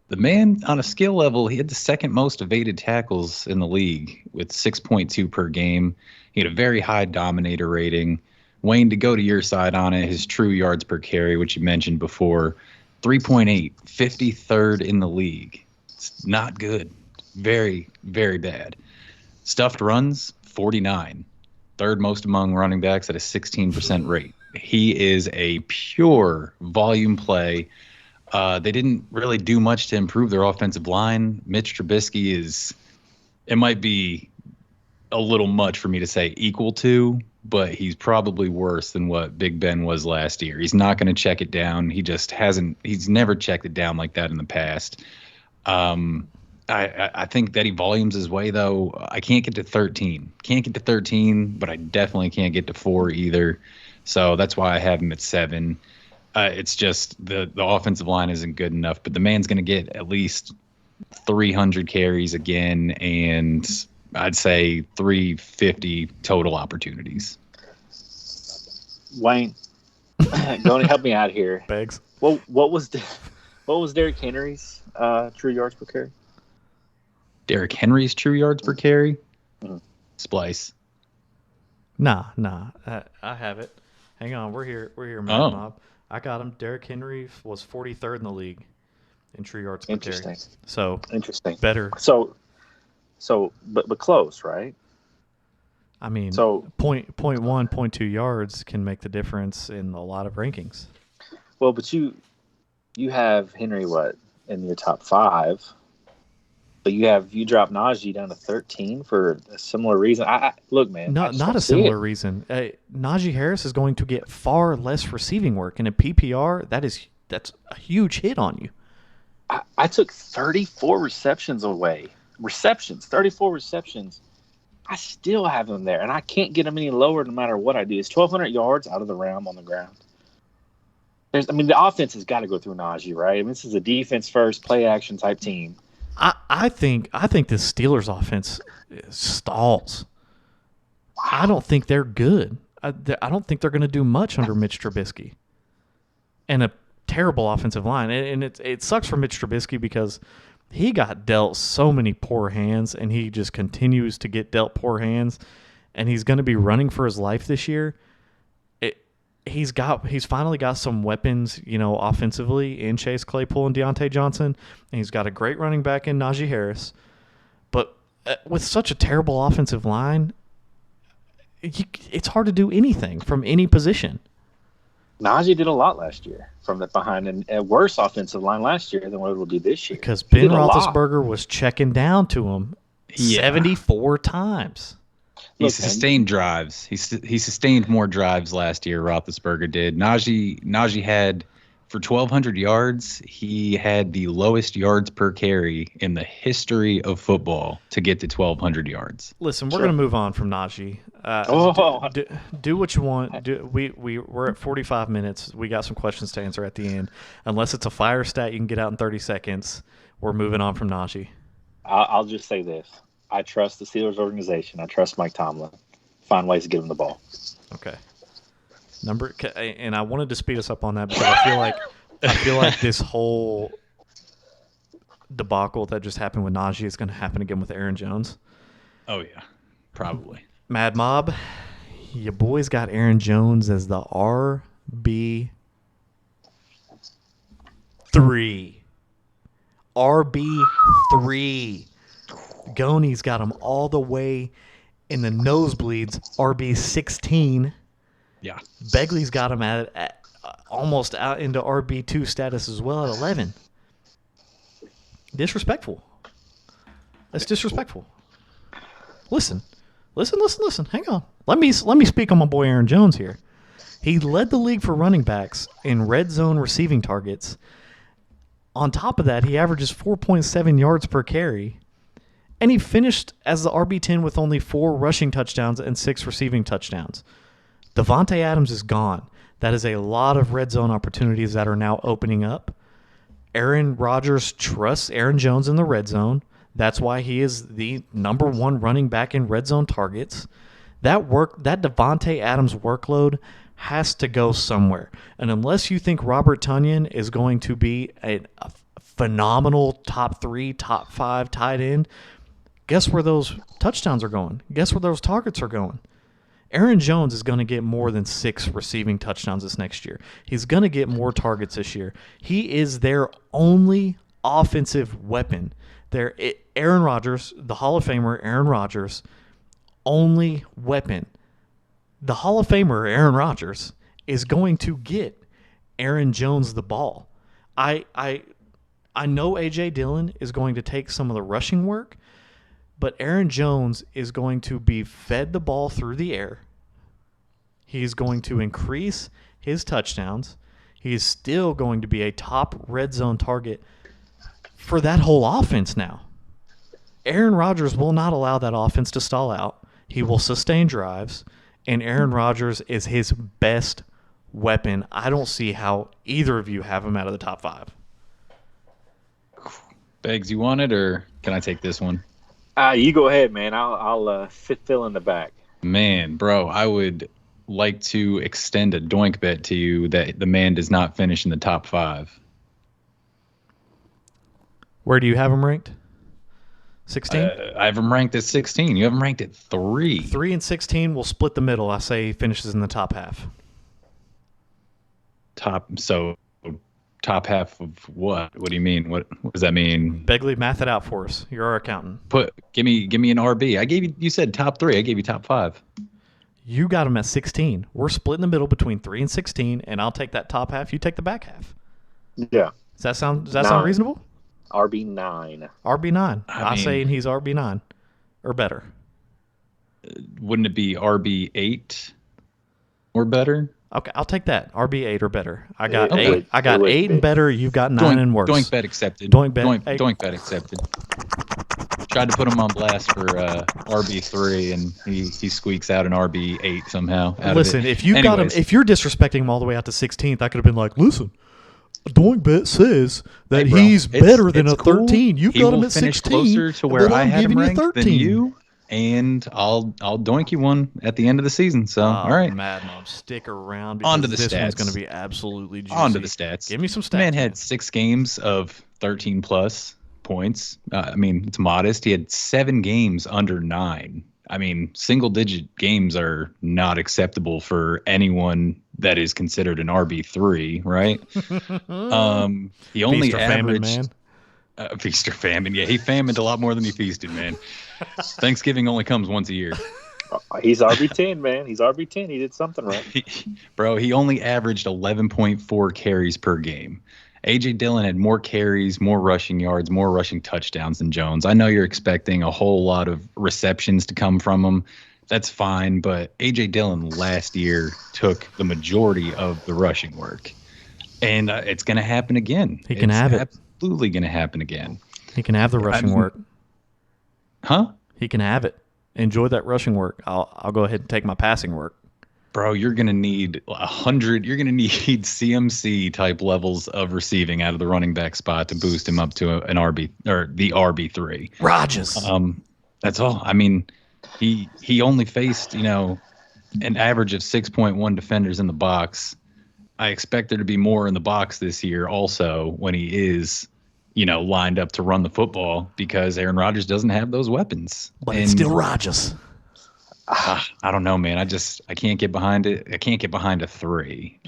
The man, on a skill level, he had the second most evaded tackles in the league with 6.2 per game. He had a very high dominator rating. Wayne, to go to your side on it, his true yards per carry, which you mentioned before, 3.8, 53rd in the league. It's not good. Very, very bad. Stuffed runs, 49. Third most among running backs at a 16% rate. He is a pure volume play. They didn't really do much to improve their offensive line. Mitch Trubisky it might be a little much for me to say equal to, but he's probably worse than what Big Ben was last year. He's not going to check it down. He's never checked it down like that in the past. I think that he volumes his way, though. I can't get to 13. But I definitely can't get to 4 either. So that's why I have him at 7. It's just the offensive line isn't good enough, but the man's going to get at least 300 carries again, and I'd say 350 total opportunities. Wayne, going to help me out here. Bags. What was Derrick Henry's true yards per carry? Derrick Henry's true yards per carry? Mm-hmm. Splice. Nah. I have it. Hang on. We're here, Mad Mob. I got him. Derrick Henry was 43rd in the league in true yards per carry. So interesting. Better. But close, right? I mean, so 0.1, 0.2 yards can make the difference in a lot of rankings. Well, but you have Henry in your top 5, but you drop Najee down to 13 for a similar reason. Look, man, not a similar reason. Najee Harris is going to get far less receiving work, and in PPR, that's a huge hit on you. I took 34 receptions away. 34 receptions. I still have him there, and I can't get him any lower no matter what I do. It's 1,200 yards out of the realm on the ground. The offense has got to go through Najee, right? This is a defense first, play action type team. I think the Steelers offense stalls. Wow. I don't think they're good. I don't think they're going to do much under Mitch Trubisky. And a terrible offensive line. And it sucks for Mitch Trubisky because he got dealt so many poor hands, and he just continues to get dealt poor hands, and he's going to be running for his life this year. He's finally got some weapons, offensively in Chase Claypool and Deontay Johnson, and he's got a great running back in Najee Harris. But with such a terrible offensive line, it's hard to do anything from any position. Najee did a lot last year from the behind, and a worse offensive line last year than what it will do this year. Because Ben Roethlisberger was checking down to him Yeah. 74 times. He sustained drives. He sustained more drives last year. Roethlisberger did. Najee had, for 1,200 yards, he had the lowest yards per carry in the history of football to get to 1,200 yards. Listen, we're going to move on from Najee. Do what you want. We're at 45 minutes. We got some questions to answer at the end. Unless it's a fire stat you can get out in 30 seconds, we're moving on from Najee. I'll just say this. I trust the Steelers organization. I trust Mike Tomlin. Find ways to give him the ball. Okay. And I wanted to speed us up on that because I feel like this whole debacle that just happened with Najee is going to happen again with Aaron Jones. Oh yeah, probably. Mad Mob, your boys got Aaron Jones as the RB3. RB3. Goney's got him all the way in the nosebleeds, RB16. Yeah. Begley's got him at almost out into RB2 status as well at 11. Disrespectful. That's disrespectful. Listen. Hang on. Let me speak on my boy Aaron Jones here. He led the league for running backs in red zone receiving targets. On top of that, he averages 4.7 yards per carry. And he finished as the RB10 with only 4 rushing touchdowns and 6 receiving touchdowns. Devontae Adams is gone. That is a lot of red zone opportunities that are now opening up. Aaron Rodgers trusts Aaron Jones in the red zone. That's why he is the number 1 running back in red zone targets. That Devontae Adams workload has to go somewhere. And unless you think Robert Tonyan is going to be a phenomenal top 3, top 5 tight end, guess where those touchdowns are going? Guess where those targets are going? Aaron Jones is going to get more than 6 receiving touchdowns this next year. He's going to get more targets this year. He is their only offensive weapon. Aaron Rodgers, the Hall of Famer Aaron Rodgers, only weapon. The Hall of Famer Aaron Rodgers is going to get Aaron Jones the ball. I know A.J. Dillon is going to take some of the rushing work, but Aaron Jones is going to be fed the ball through the air. He's going to increase his touchdowns. He's still going to be a top red zone target for that whole offense now. Aaron Rodgers will not allow that offense to stall out. He will sustain drives, and Aaron Rodgers is his best weapon. I don't see how either of you have him out of the top 5. Beggs, you want it, or can I take this one? You go ahead, man. I'll fill in the back. Man, bro, I would like to extend a doink bet to you that the man does not finish in the top 5. Where do you have him ranked? 16? I have him ranked at 16. You have him ranked at 3. 3 and 16 will split the middle. I say he finishes in the top half. Top half of what? What do you mean? What does that mean? Begley, math it out for us. You're our accountant. Give me an RB. You said top 3. I gave you top 5. You got him at 16. We're splitting the middle between 3 and 16, and I'll take that top half. You take the back half. Yeah. Does that sound reasonable? RB9. RB9. I'm saying he's RB9 or better. Wouldn't it be RB8 or better? Okay, I'll take that. RB8 or better. I got 8. I got 8 and better. You've got 9 and worse. Doink bet accepted. Doink bet accepted. Tried to put him on blast for RB3, and he squeaks out an RB8 somehow. Listen, if you got him, if you're disrespecting him all the way out to 16th, I could have been like, listen. Doink bet says that he's better than a 13. Cool. You've got him at 16. Closer to where I had him ranked than you, and I'll doink you one at the end of the season. So, all right. Mad Mob, stick around because this one's going to be absolutely juicy. On to the stats. Give me some stats. Man had 6 games of 13-plus points. It's modest. He had 7 games under 9. Single-digit games are not acceptable for anyone that is considered an RB3, right? He only averaged feast or famine. Yeah, he famined a lot more than he feasted, man. Thanksgiving only comes once a year. He's RB10, man. He's RB10. He did something right. Bro, he only averaged 11.4 carries per game. A.J. Dillon had more carries, more rushing yards, more rushing touchdowns than Jones. I know you're expecting a whole lot of receptions to come from him. That's fine, but A.J. Dillon last year took the majority of the rushing work. And it's going to happen again. He can have it. It's absolutely going to happen again. He can have the rushing work. Huh? He can have it. Enjoy that rushing work. I'll go ahead and take my passing work. Bro, you're going to need 100. You're going to need CMC type levels of receiving out of the running back spot to boost him up to an RB or the RB3. Rodgers. That's all. I mean, he only faced, an average of 6.1 defenders in the box. I expect there to be more in the box this year also when he is, lined up to run the football because Aaron Rodgers doesn't have those weapons. But it's still Rodgers. I don't know, man. I can't get behind it. I can't get behind a 3.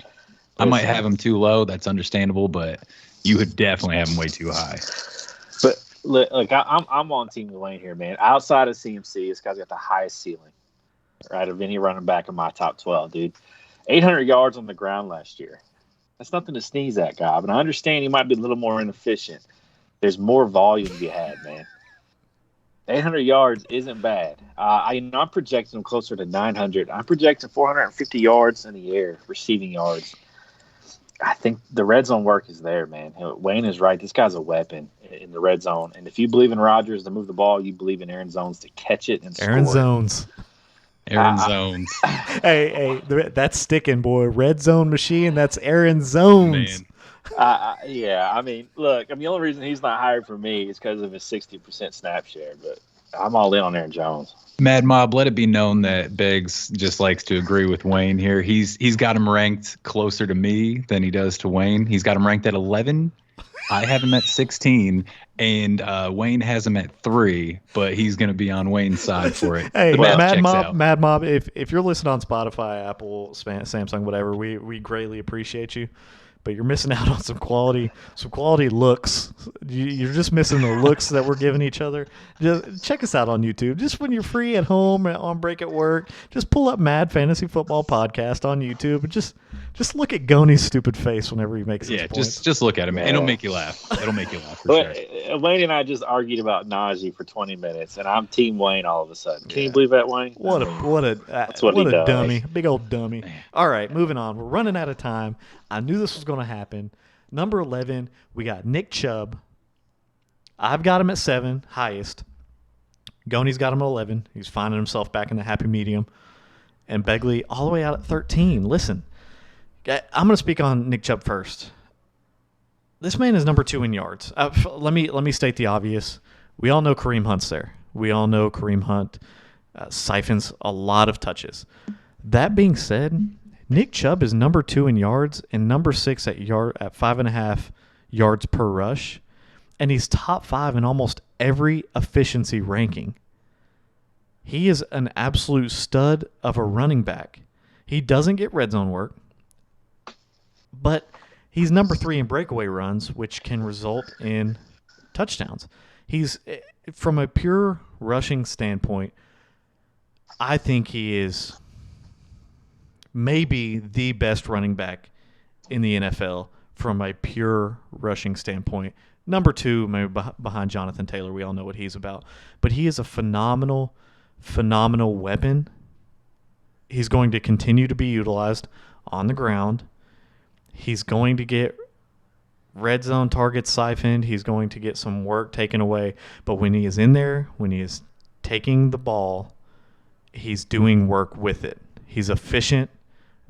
I might have him too low. That's understandable, but you would definitely have him way too high. But look, I'm on Team Wayne here, man. Outside of CMC, this guy's got the highest ceiling, right, of any running back in my top 12, dude. 800 yards on the ground last year. That's nothing to sneeze at, Gob. And I understand he might be a little more inefficient. There's more volume to be had, man. 800 yards isn't bad. I'm projecting him closer to 900. I'm projecting 450 yards in the air, receiving yards. I think the red zone work is there, man. Wayne is right. This guy's a weapon in the red zone. And if you believe in Rodgers to move the ball, you believe in Aaron Zones to catch it and score. Aaron Zones. Hey, that's sticking, boy. Red zone machine. That's Aaron Zones. Man. Yeah, I mean, look, the only reason he's not hired for me is because of his 60% snap share, but I'm all in on Aaron Jones. Mad Mob, let it be known that Beggs just likes to agree with Wayne here. He's got him ranked closer to me than he does to Wayne. He's got him ranked at 11. I have him at 16, and Wayne has him at 3, but he's going to be on Wayne's side for it. Hey, Mad Mob, if you're listening on Spotify, Apple, Samsung, whatever, we greatly appreciate you. But you're missing out on some quality looks. You're just missing the looks that we're giving each other. Just check us out on YouTube. Just when you're free at home, on break at work, just pull up Mad Fantasy Football Podcast on YouTube and just look at Goni's stupid face whenever he makes his points. Just look at him. It'll make you laugh. It'll make you laugh for sure. Wayne and I just argued about Najee for 20 minutes, and I'm Team Wayne all of a sudden. Can you believe that, Wayne? What a dummy. Big old dummy. All right, moving on. We're running out of time. I knew this was going to happen. Number 11, we got Nick Chubb. I've got him at 7, highest. Goni's got him at 11. He's finding himself back in the happy medium. And Begley all the way out at 13. Listen, I'm going to speak on Nick Chubb first. This man is number 2 in yards. Let me state the obvious. We all know Kareem Hunt's there. We all know Kareem Hunt siphons a lot of touches. That being said, Nick Chubb is number 2 in yards and number 6 at 5.5 yards per rush, and he's top 5 in almost every efficiency ranking. He is an absolute stud of a running back. He doesn't get red zone work, but he's number 3 in breakaway runs, which can result in touchdowns. He's, from a pure rushing standpoint, I think he is maybe the best running back in the NFL from a pure rushing standpoint. Number 2, maybe behind Jonathan Taylor. We all know what he's about. But he is a phenomenal weapon. He's going to continue to be utilized on the ground. He's going to get red zone targets siphoned. He's going to get some work taken away. But when he is in there, when he is taking the ball, he's doing work with it. He's efficient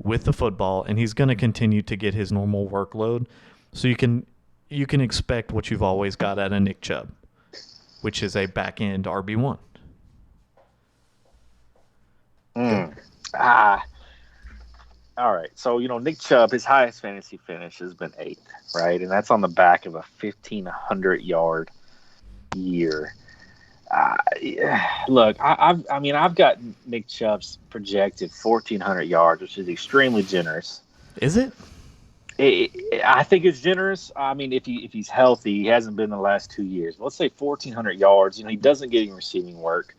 with the football, and he's going to continue to get his normal workload. So you can expect what you've always got out of Nick Chubb, which is a back-end RB1. All right. So, Nick Chubb, his highest fantasy finish has been 8th, right? And that's on the back of a 1,500-yard year. Look, I've got Nick Chubb's projected 1,400 yards, which is extremely generous. Is it? I think it's generous. I mean, if he's healthy, he hasn't been in the last 2 years. Let's say 1,400 yards. He doesn't get any receiving work.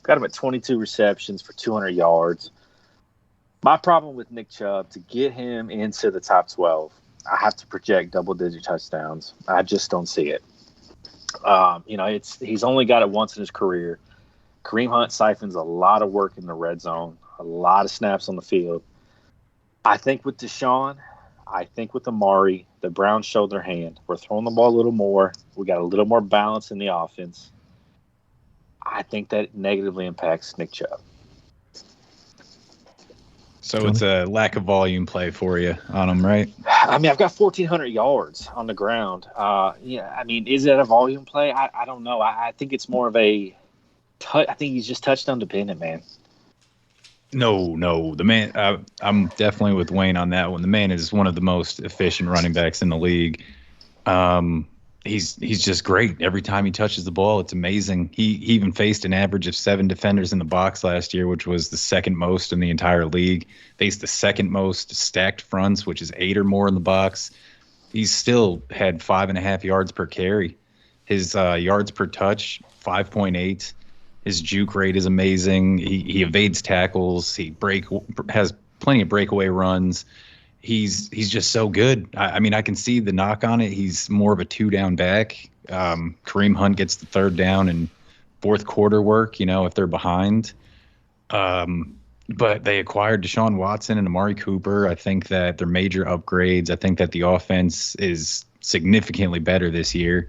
Got him at 22 receptions for 200 yards. My problem with Nick Chubb, to get him into the top 12, I have to project double-digit touchdowns. I just don't see it. He's only got it once in his career. Kareem Hunt siphons a lot of work in the red zone, a lot of snaps on the field. I think with Deshaun, I think with Amari, the Browns showed their hand. We're throwing the ball a little more. We got a little more balance in the offense. I think that negatively impacts Nick Chubb. So it's a lack of volume play for you on him, right? I mean, I've got 1,400 yards on the ground. Is it a volume play? I don't know. I think it's more of a I think he's just touchdown dependent, man. No. The man, I'm definitely with Wayne on that one. The man is one of the most efficient running backs in the league. He's just great. Every time he touches the ball, it's amazing. He even faced an average of 7 defenders in the box last year, which was the second most in the entire league. Faced the second most stacked fronts, which is 8 or more in the box. He's still had 5.5 yards per carry. His yards per touch, 5.8. His juke rate is amazing. He evades tackles. He has plenty of breakaway runs. He's just so good. I mean, I can see the knock on it. He's more of a 2-down back. Kareem Hunt gets the 3rd down and 4th quarter work, if they're behind. But they acquired Deshaun Watson and Amari Cooper. I think that they're major upgrades. I think that the offense is significantly better this year.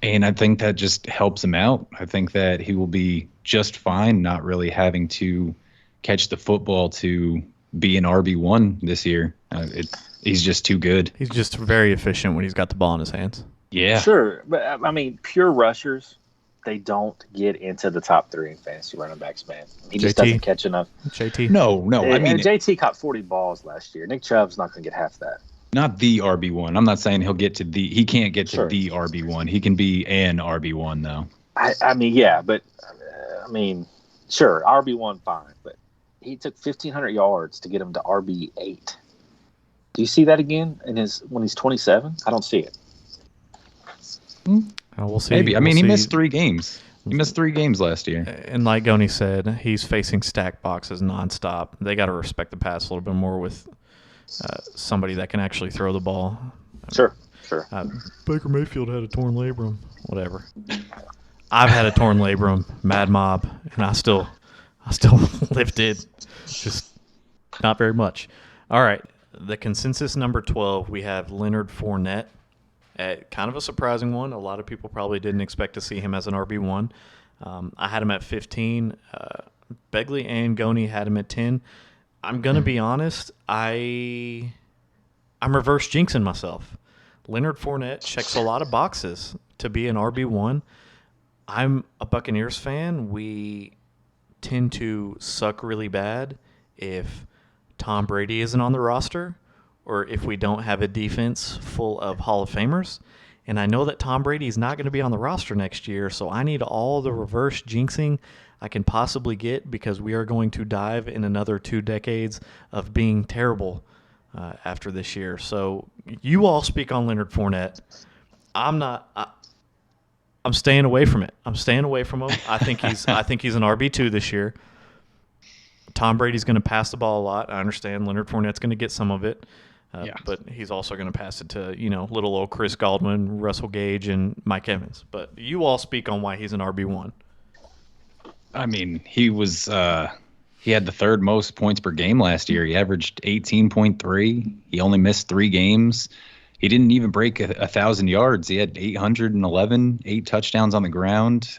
And I think that just helps him out. I think that he will be just fine not really having to catch the football to be an RB1 this year. He's just too good. He's just very efficient when he's got the ball in his hands. Yeah. Sure. But, I mean, pure rushers, they don't get into the top 3 in fantasy running backs, man. He just doesn't catch enough. JT? No. I mean, JT caught 40 balls last year. Nick Chubb's not going to get half that. Not the RB1. I'm not saying he can't get to the RB1. He can be an RB1 though. I mean, yeah, but sure, RB1 fine, but he took 1,500 yards to get him to RB8. Do you see that again when he's 27? I don't see it. We'll see. Maybe. I mean, he missed 3 games. He missed 3 games last year. And like Goni said, he's facing stack boxes nonstop. They got to respect the pass a little bit more with somebody that can actually throw the ball. Sure. Baker Mayfield had a torn labrum. Whatever. I've had a torn labrum, Mad Mob, and I still lifted, just not very much. All right, the consensus number 12, we have Leonard Fournette. Kind of a surprising one. A lot of people probably didn't expect to see him as an RB1. I had him at 15. Begley and Goni had him at 10. I'm going to be honest, I'm reverse jinxing myself. Leonard Fournette checks a lot of boxes to be an RB1. I'm a Buccaneers fan. We tend to suck really bad if Tom Brady isn't on the roster or if we don't have a defense full of Hall of Famers. And I know that Tom Brady is not going to be on the roster next year, so I need all the reverse jinxing I can possibly get because we are going to dive in another 2 decades of being terrible after this year. So you all speak on Leonard Fournette. I'm staying away from it. I'm staying away from him. I think he's an RB2 this year. Tom Brady's going to pass the ball a lot. I understand Leonard Fournette's going to get some of it. But he's also going to pass it to, little old Chris Godwin, Russell Gage, and Mike Evans. But you all speak on why he's an RB1. I mean, he had the 3rd most points per game last year. He averaged 18.3. He only missed 3 games. He didn't even break 1,000 yards. He had 811, 8 touchdowns on the ground.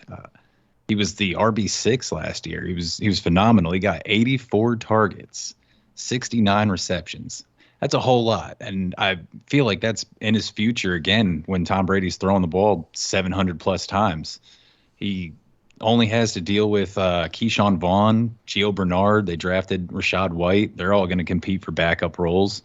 He was the RB6 last year. He was phenomenal. He got 84 targets, 69 receptions. That's a whole lot. And I feel like that's in his future again when Tom Brady's throwing the ball 700 plus times. He only has to deal with Keyshawn Vaughn, Gio Bernard. They drafted Rashad White. They're all going to compete for backup roles.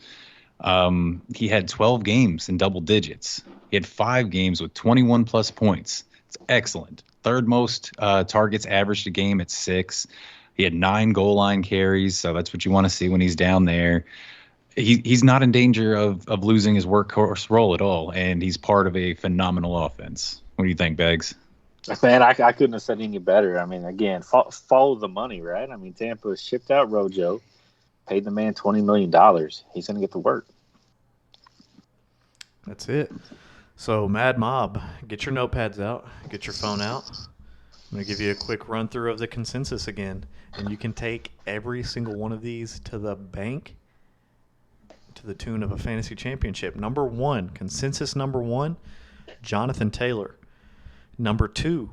He had 12 games in double digits. He had 5 games with 21 plus points. It's excellent. 3rd most targets averaged a game at 6. He had 9 goal line carries, so that's what you want to see when he's down there. He's not in danger of losing his workhorse role at all, and he's part of a phenomenal offense. What do you think, Beggs? Man, I couldn't have said any better. I mean, again, follow the money, right? I mean, Tampa shipped out Rojo, paid the man $20 million. He's going to get to work. That's it. So, Mad Mob, get your notepads out, get your phone out. I'm going to give you a quick run through of the consensus again. And you can take every single one of these to the bank to the tune of a fantasy championship. Number one, consensus number one, Jonathan Taylor. Number two,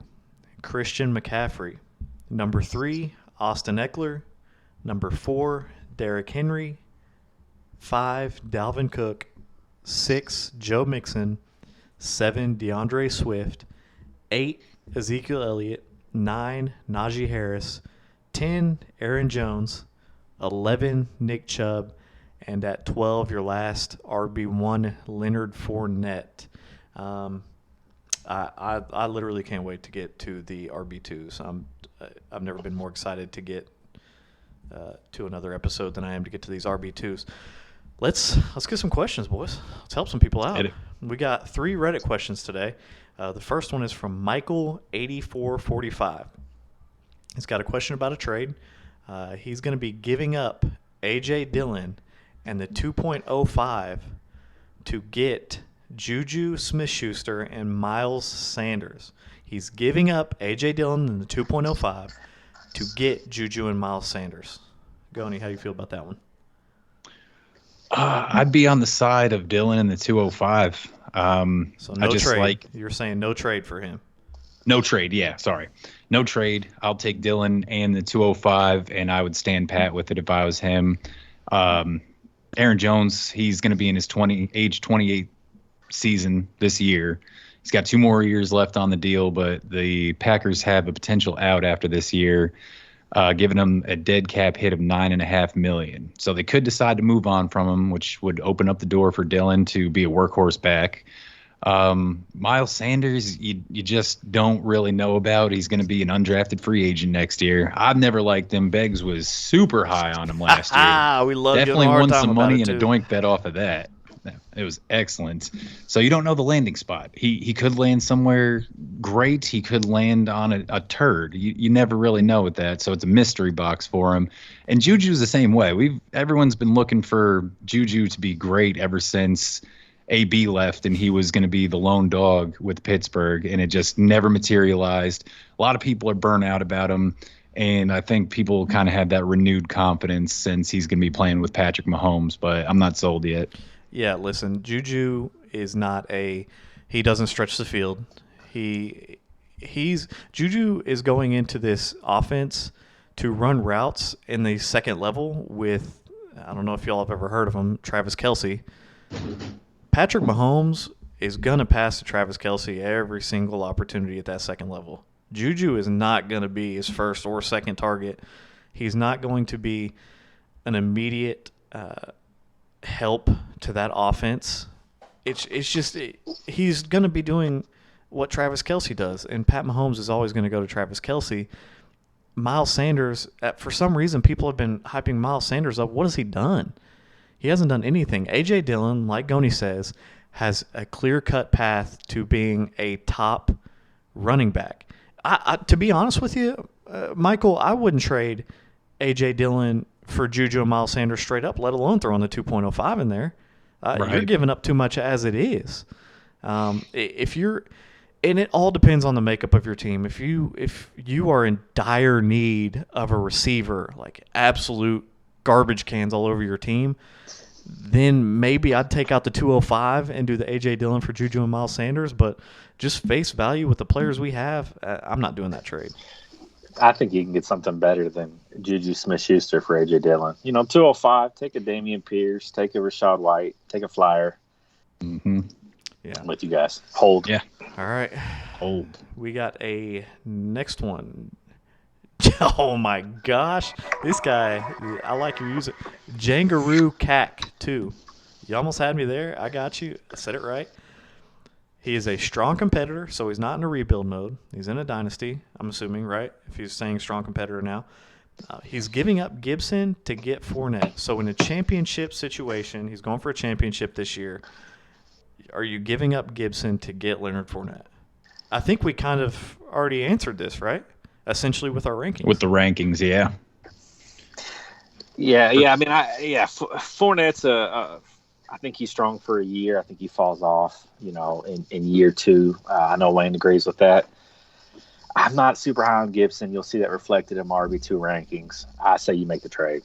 Christian McCaffrey. Number three, Austin Eckler. Number four, Derrick Henry. 5, Dalvin Cook. 6, Joe Mixon. 7, DeAndre Swift. 8, Ezekiel Elliott. 9, Najee Harris. 10, Aaron Jones. 11, Nick Chubb. And at 12, your last RB1, Leonard Fournette. I literally can't wait to get to the RB2s. I've never been more excited to get to another episode than I am to get to these RB2s. Let's get some questions, boys. Let's help some people out. We got 3 Reddit questions today. The first one is from Michael8445. He's got a question about a trade. He's going to be giving up A.J. Dillon and the 2.05 to get Juju Smith-Schuster and Miles Sanders. He's giving up A.J. Dillon and the 2.05 to get Juju and Miles Sanders. Goni, how do you feel about that one? I'd be on the side of Dillon and the 205. So no trade. You're saying no trade for him. No trade, yeah, sorry. No trade. I'll take Dillon and the 205, and I would stand pat with it if I was him. Aaron Jones, he's going to be in his age 28 season this year. He's got 2 more years left on the deal, but the Packers have a potential out after this year, giving him a dead cap hit of $9.5 million. So they could decide to move on from him, which would open up the door for Dillon to be a workhorse back. Miles Sanders, you just don't really know about. He's going to be an undrafted free agent next year. I've never liked him. Beggs was super high on him last year. We love definitely won some money and a doink bet off of that. It was excellent. So you don't know the landing spot. He could land somewhere great. He could land on a turd. You never really know with that. So it's a mystery box for him. And Juju's the same way. Everyone's been looking for Juju to be great ever since AB left and he was going to be the lone dog with Pittsburgh, and it just never materialized. A lot of people are burnt out about him, and I think people kind of have that renewed confidence since he's going to be playing with Patrick Mahomes, but I'm not sold yet. Yeah, listen, Juju is not he doesn't stretch the field. Juju is going into this offense to run routes in the second level with, I don't know if y'all have ever heard of him, Travis Kelce. Patrick Mahomes is going to pass to Travis Kelce every single opportunity at that second level. Juju is not going to be his first or second target. He's not going to be an immediate help to that offense. It's just he's going to be doing what Travis Kelce does, and Pat Mahomes is always going to go to Travis Kelce. Miles Sanders, for some reason, people have been hyping Miles Sanders up. What has he done? He hasn't done anything. A.J. Dillon, like Goni says, has a clear-cut path to being a top running back. To be honest with you, Michael, I wouldn't trade A.J. Dillon for Juju and Miles Sanders straight up, let alone throwing the 2.05 in there. Right. You're giving up too much as it is. And it all depends on the makeup of your team. If you are in dire need of a receiver, like absolute garbage cans all over your team, then maybe I'd take out the 205 and do the A.J. Dillon for Juju and Miles Sanders. But just face value with the players we have, I'm not doing that trade. I think you can get something better than Juju Smith-Schuster for A.J. Dillon. 205, take a Dameon Pierce, take a Rashad White, take a flyer. Mm-hmm. Yeah. I'm with you guys. Hold. Yeah. All right. Hold. We got a next one. Oh, my gosh. This guy, I like your music. Jangaroo Cack 2. You almost had me there. I got you. I said it right. He is a strong competitor, so he's not in a rebuild mode. He's in a dynasty, I'm assuming, right? If he's saying strong competitor now. He's giving up Gibson to get Fournette. So in a championship situation, he's going for a championship this year. Are you giving up Gibson to get Leonard Fournette? I think we kind of already answered this, right? Essentially with our rankings. With the rankings, yeah. Yeah. I mean, Fournette's I think he's strong for a year. I think he falls off, in year 2. I know Wayne agrees with that. I'm not super high on Gibson. You'll see that reflected in my RB2 rankings. I say you make the trade.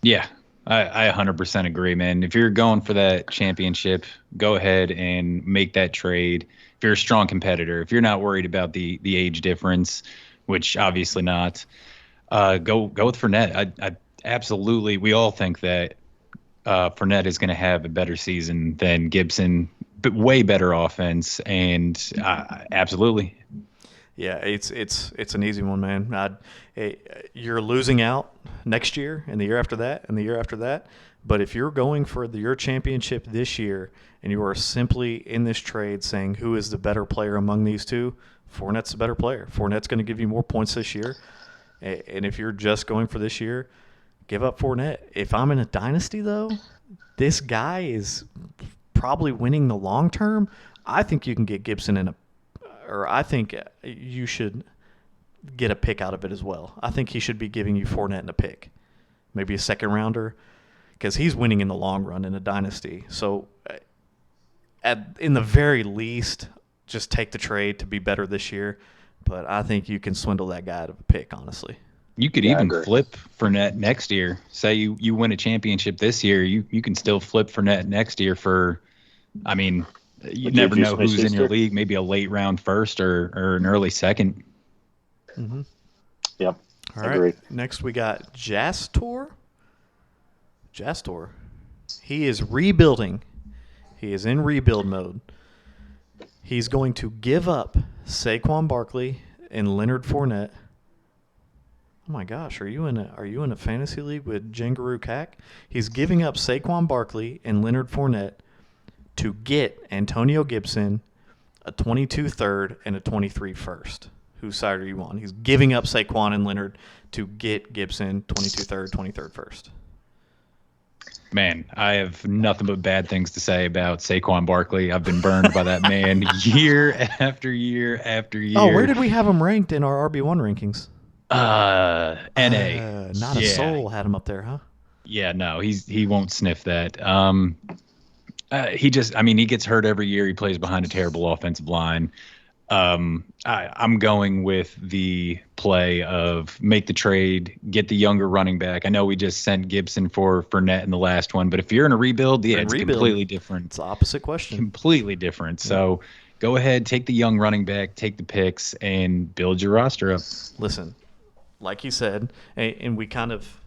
Yeah, I 100% agree, man. If you're going for that championship, go ahead and make that trade. If you're a strong competitor, if you're not worried about the age difference, which obviously not, go with Fournette. I absolutely. We all think that Fournette is going to have a better season than Gibson, but way better offense, and absolutely. Yeah, it's an easy one, man. You're losing out next year and the year after that and the year after that. But if you're going for your championship this year and you are simply in this trade saying who is the better player among these two, Fournette's the better player. Fournette's going to give you more points this year. And if you're just going for this year, give up Fournette. If I'm in a dynasty, though, this guy is probably winning the long term. I think you can get Gibson or I think you should get a pick out of it as well. I think he should be giving you Fournette and a pick, maybe a second rounder, because he's winning in the long run in a dynasty. So in the very least, just take the trade to be better this year. But I think you can swindle that guy out of a pick, honestly. You could even flip Fournette next year. Say you win a championship this year, you can still flip Fournette next year for, I mean, you never know who's in your league. Maybe a late round first or an early second. Mm-hmm. Yep. All right. Next we got Jastor. He is rebuilding. He is in rebuild mode. He's going to give up Saquon Barkley and Leonard Fournette. Oh my gosh, are you in a fantasy league with Jengaroo Cack? He's giving up Saquon Barkley and Leonard Fournette to get Antonio Gibson, a 22 third and a 23 first. Whose side are you on? He's giving up Saquon and Leonard to get Gibson, 22 third, 23rd first. Man, I have nothing but bad things to say about Saquon Barkley. I've been burned by that man year after year after year. Oh, where did we have him ranked in our RB1 rankings? NA. Not a soul had him up there, huh? Yeah, no, he won't sniff that. He gets hurt every year. He plays behind a terrible offensive line. I'm going with the play of make the trade, get the younger running back. I know we just sent Gibson for Fournette in the last one, but if you're in a rebuild, it's completely different. It's the opposite question. Completely different. Yeah. So go ahead, take the young running back, take the picks, and build your roster up. Listen, like you said, and we kind of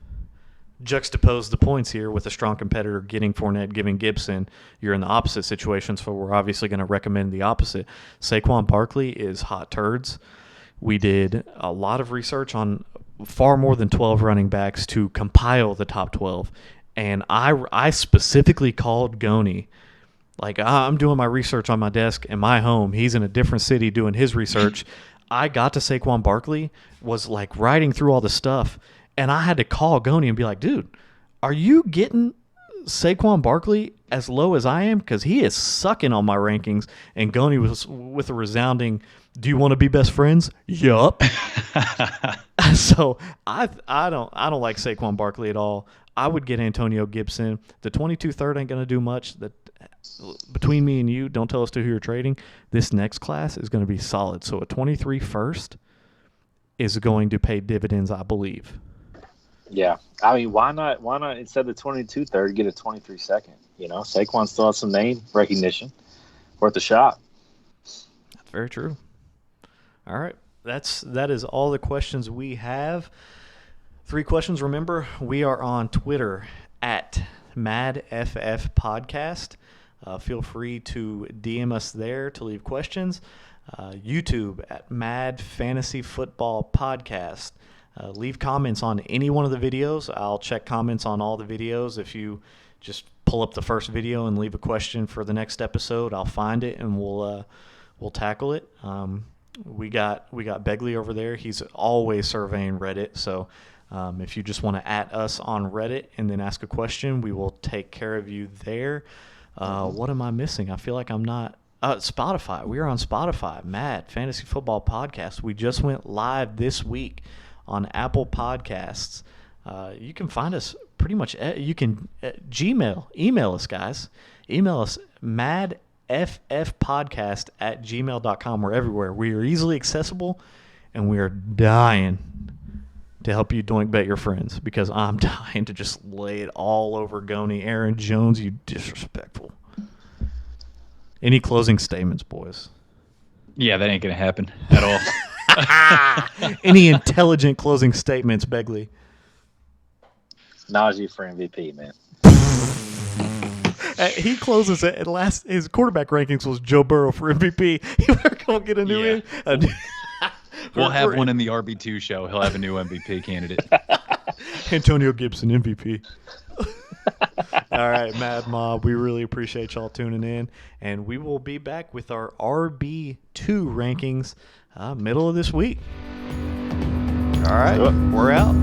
juxtapose the points here with a strong competitor getting Fournette, giving Gibson. You're in the opposite situation, so we're obviously going to recommend the opposite. Saquon Barkley is hot turds. We did a lot of research on far more than 12 running backs to compile the top 12, and I specifically called Goni. Like, I'm doing my research on my desk in my home. He's in a different city doing his research. I got to Saquon Barkley, was like riding through all the stuff, and I had to call Goni and be like, dude, are you getting Saquon Barkley as low as I am? Because he is sucking on my rankings. And Goni was with a resounding, do you want to be best friends? Yup. So I don't like Saquon Barkley at all. I would get Antonio Gibson. The 22 third ain't going to do much. Between me and you, don't tell us to who you're trading. This next class is going to be solid. So a 23 first is going to pay dividends, I believe. Yeah. I mean, why not instead of the 22 third, get a 23 second? Saquon still has some name recognition. Worth a shot. That's very true. All right. That is all the questions we have. 3 questions. Remember, we are on Twitter at MadFF Podcast. Feel free to DM us there to leave questions. YouTube at Mad Fantasy Football Podcast. Leave comments on any one of the videos. I'll check comments on all the videos. If you just pull up the first video and leave a question for the next episode, I'll find it and we'll tackle it. We got Begley over there. He's always surveying Reddit. So if you just want to @ us on Reddit and then ask a question, we will take care of you there. What am I missing? I feel like I'm not. Spotify. We are on Spotify. Mad Fantasy Football Podcast. We just went live this week on Apple Podcasts. You can find us pretty much you can email us, guys. Email us madffpodcast@gmail.com. We're everywhere. We are easily accessible, and we are dying to help you doink bet your friends, because I'm dying to just lay it all over Goni. Aaron Jones, you disrespectful. Any closing statements, boys? Yeah, that ain't gonna happen at all. Any intelligent closing statements, Begley? Najee for MVP, man. He closes it. His quarterback rankings was Joe Burrow for MVP. We're gonna get a new. We'll have one in the RB2 show. He'll have a new MVP candidate. Antonio Gibson MVP. All right, Mad Mob, we really appreciate y'all tuning in, and we will be back with our RB2 rankings middle of this week. All right, we're out.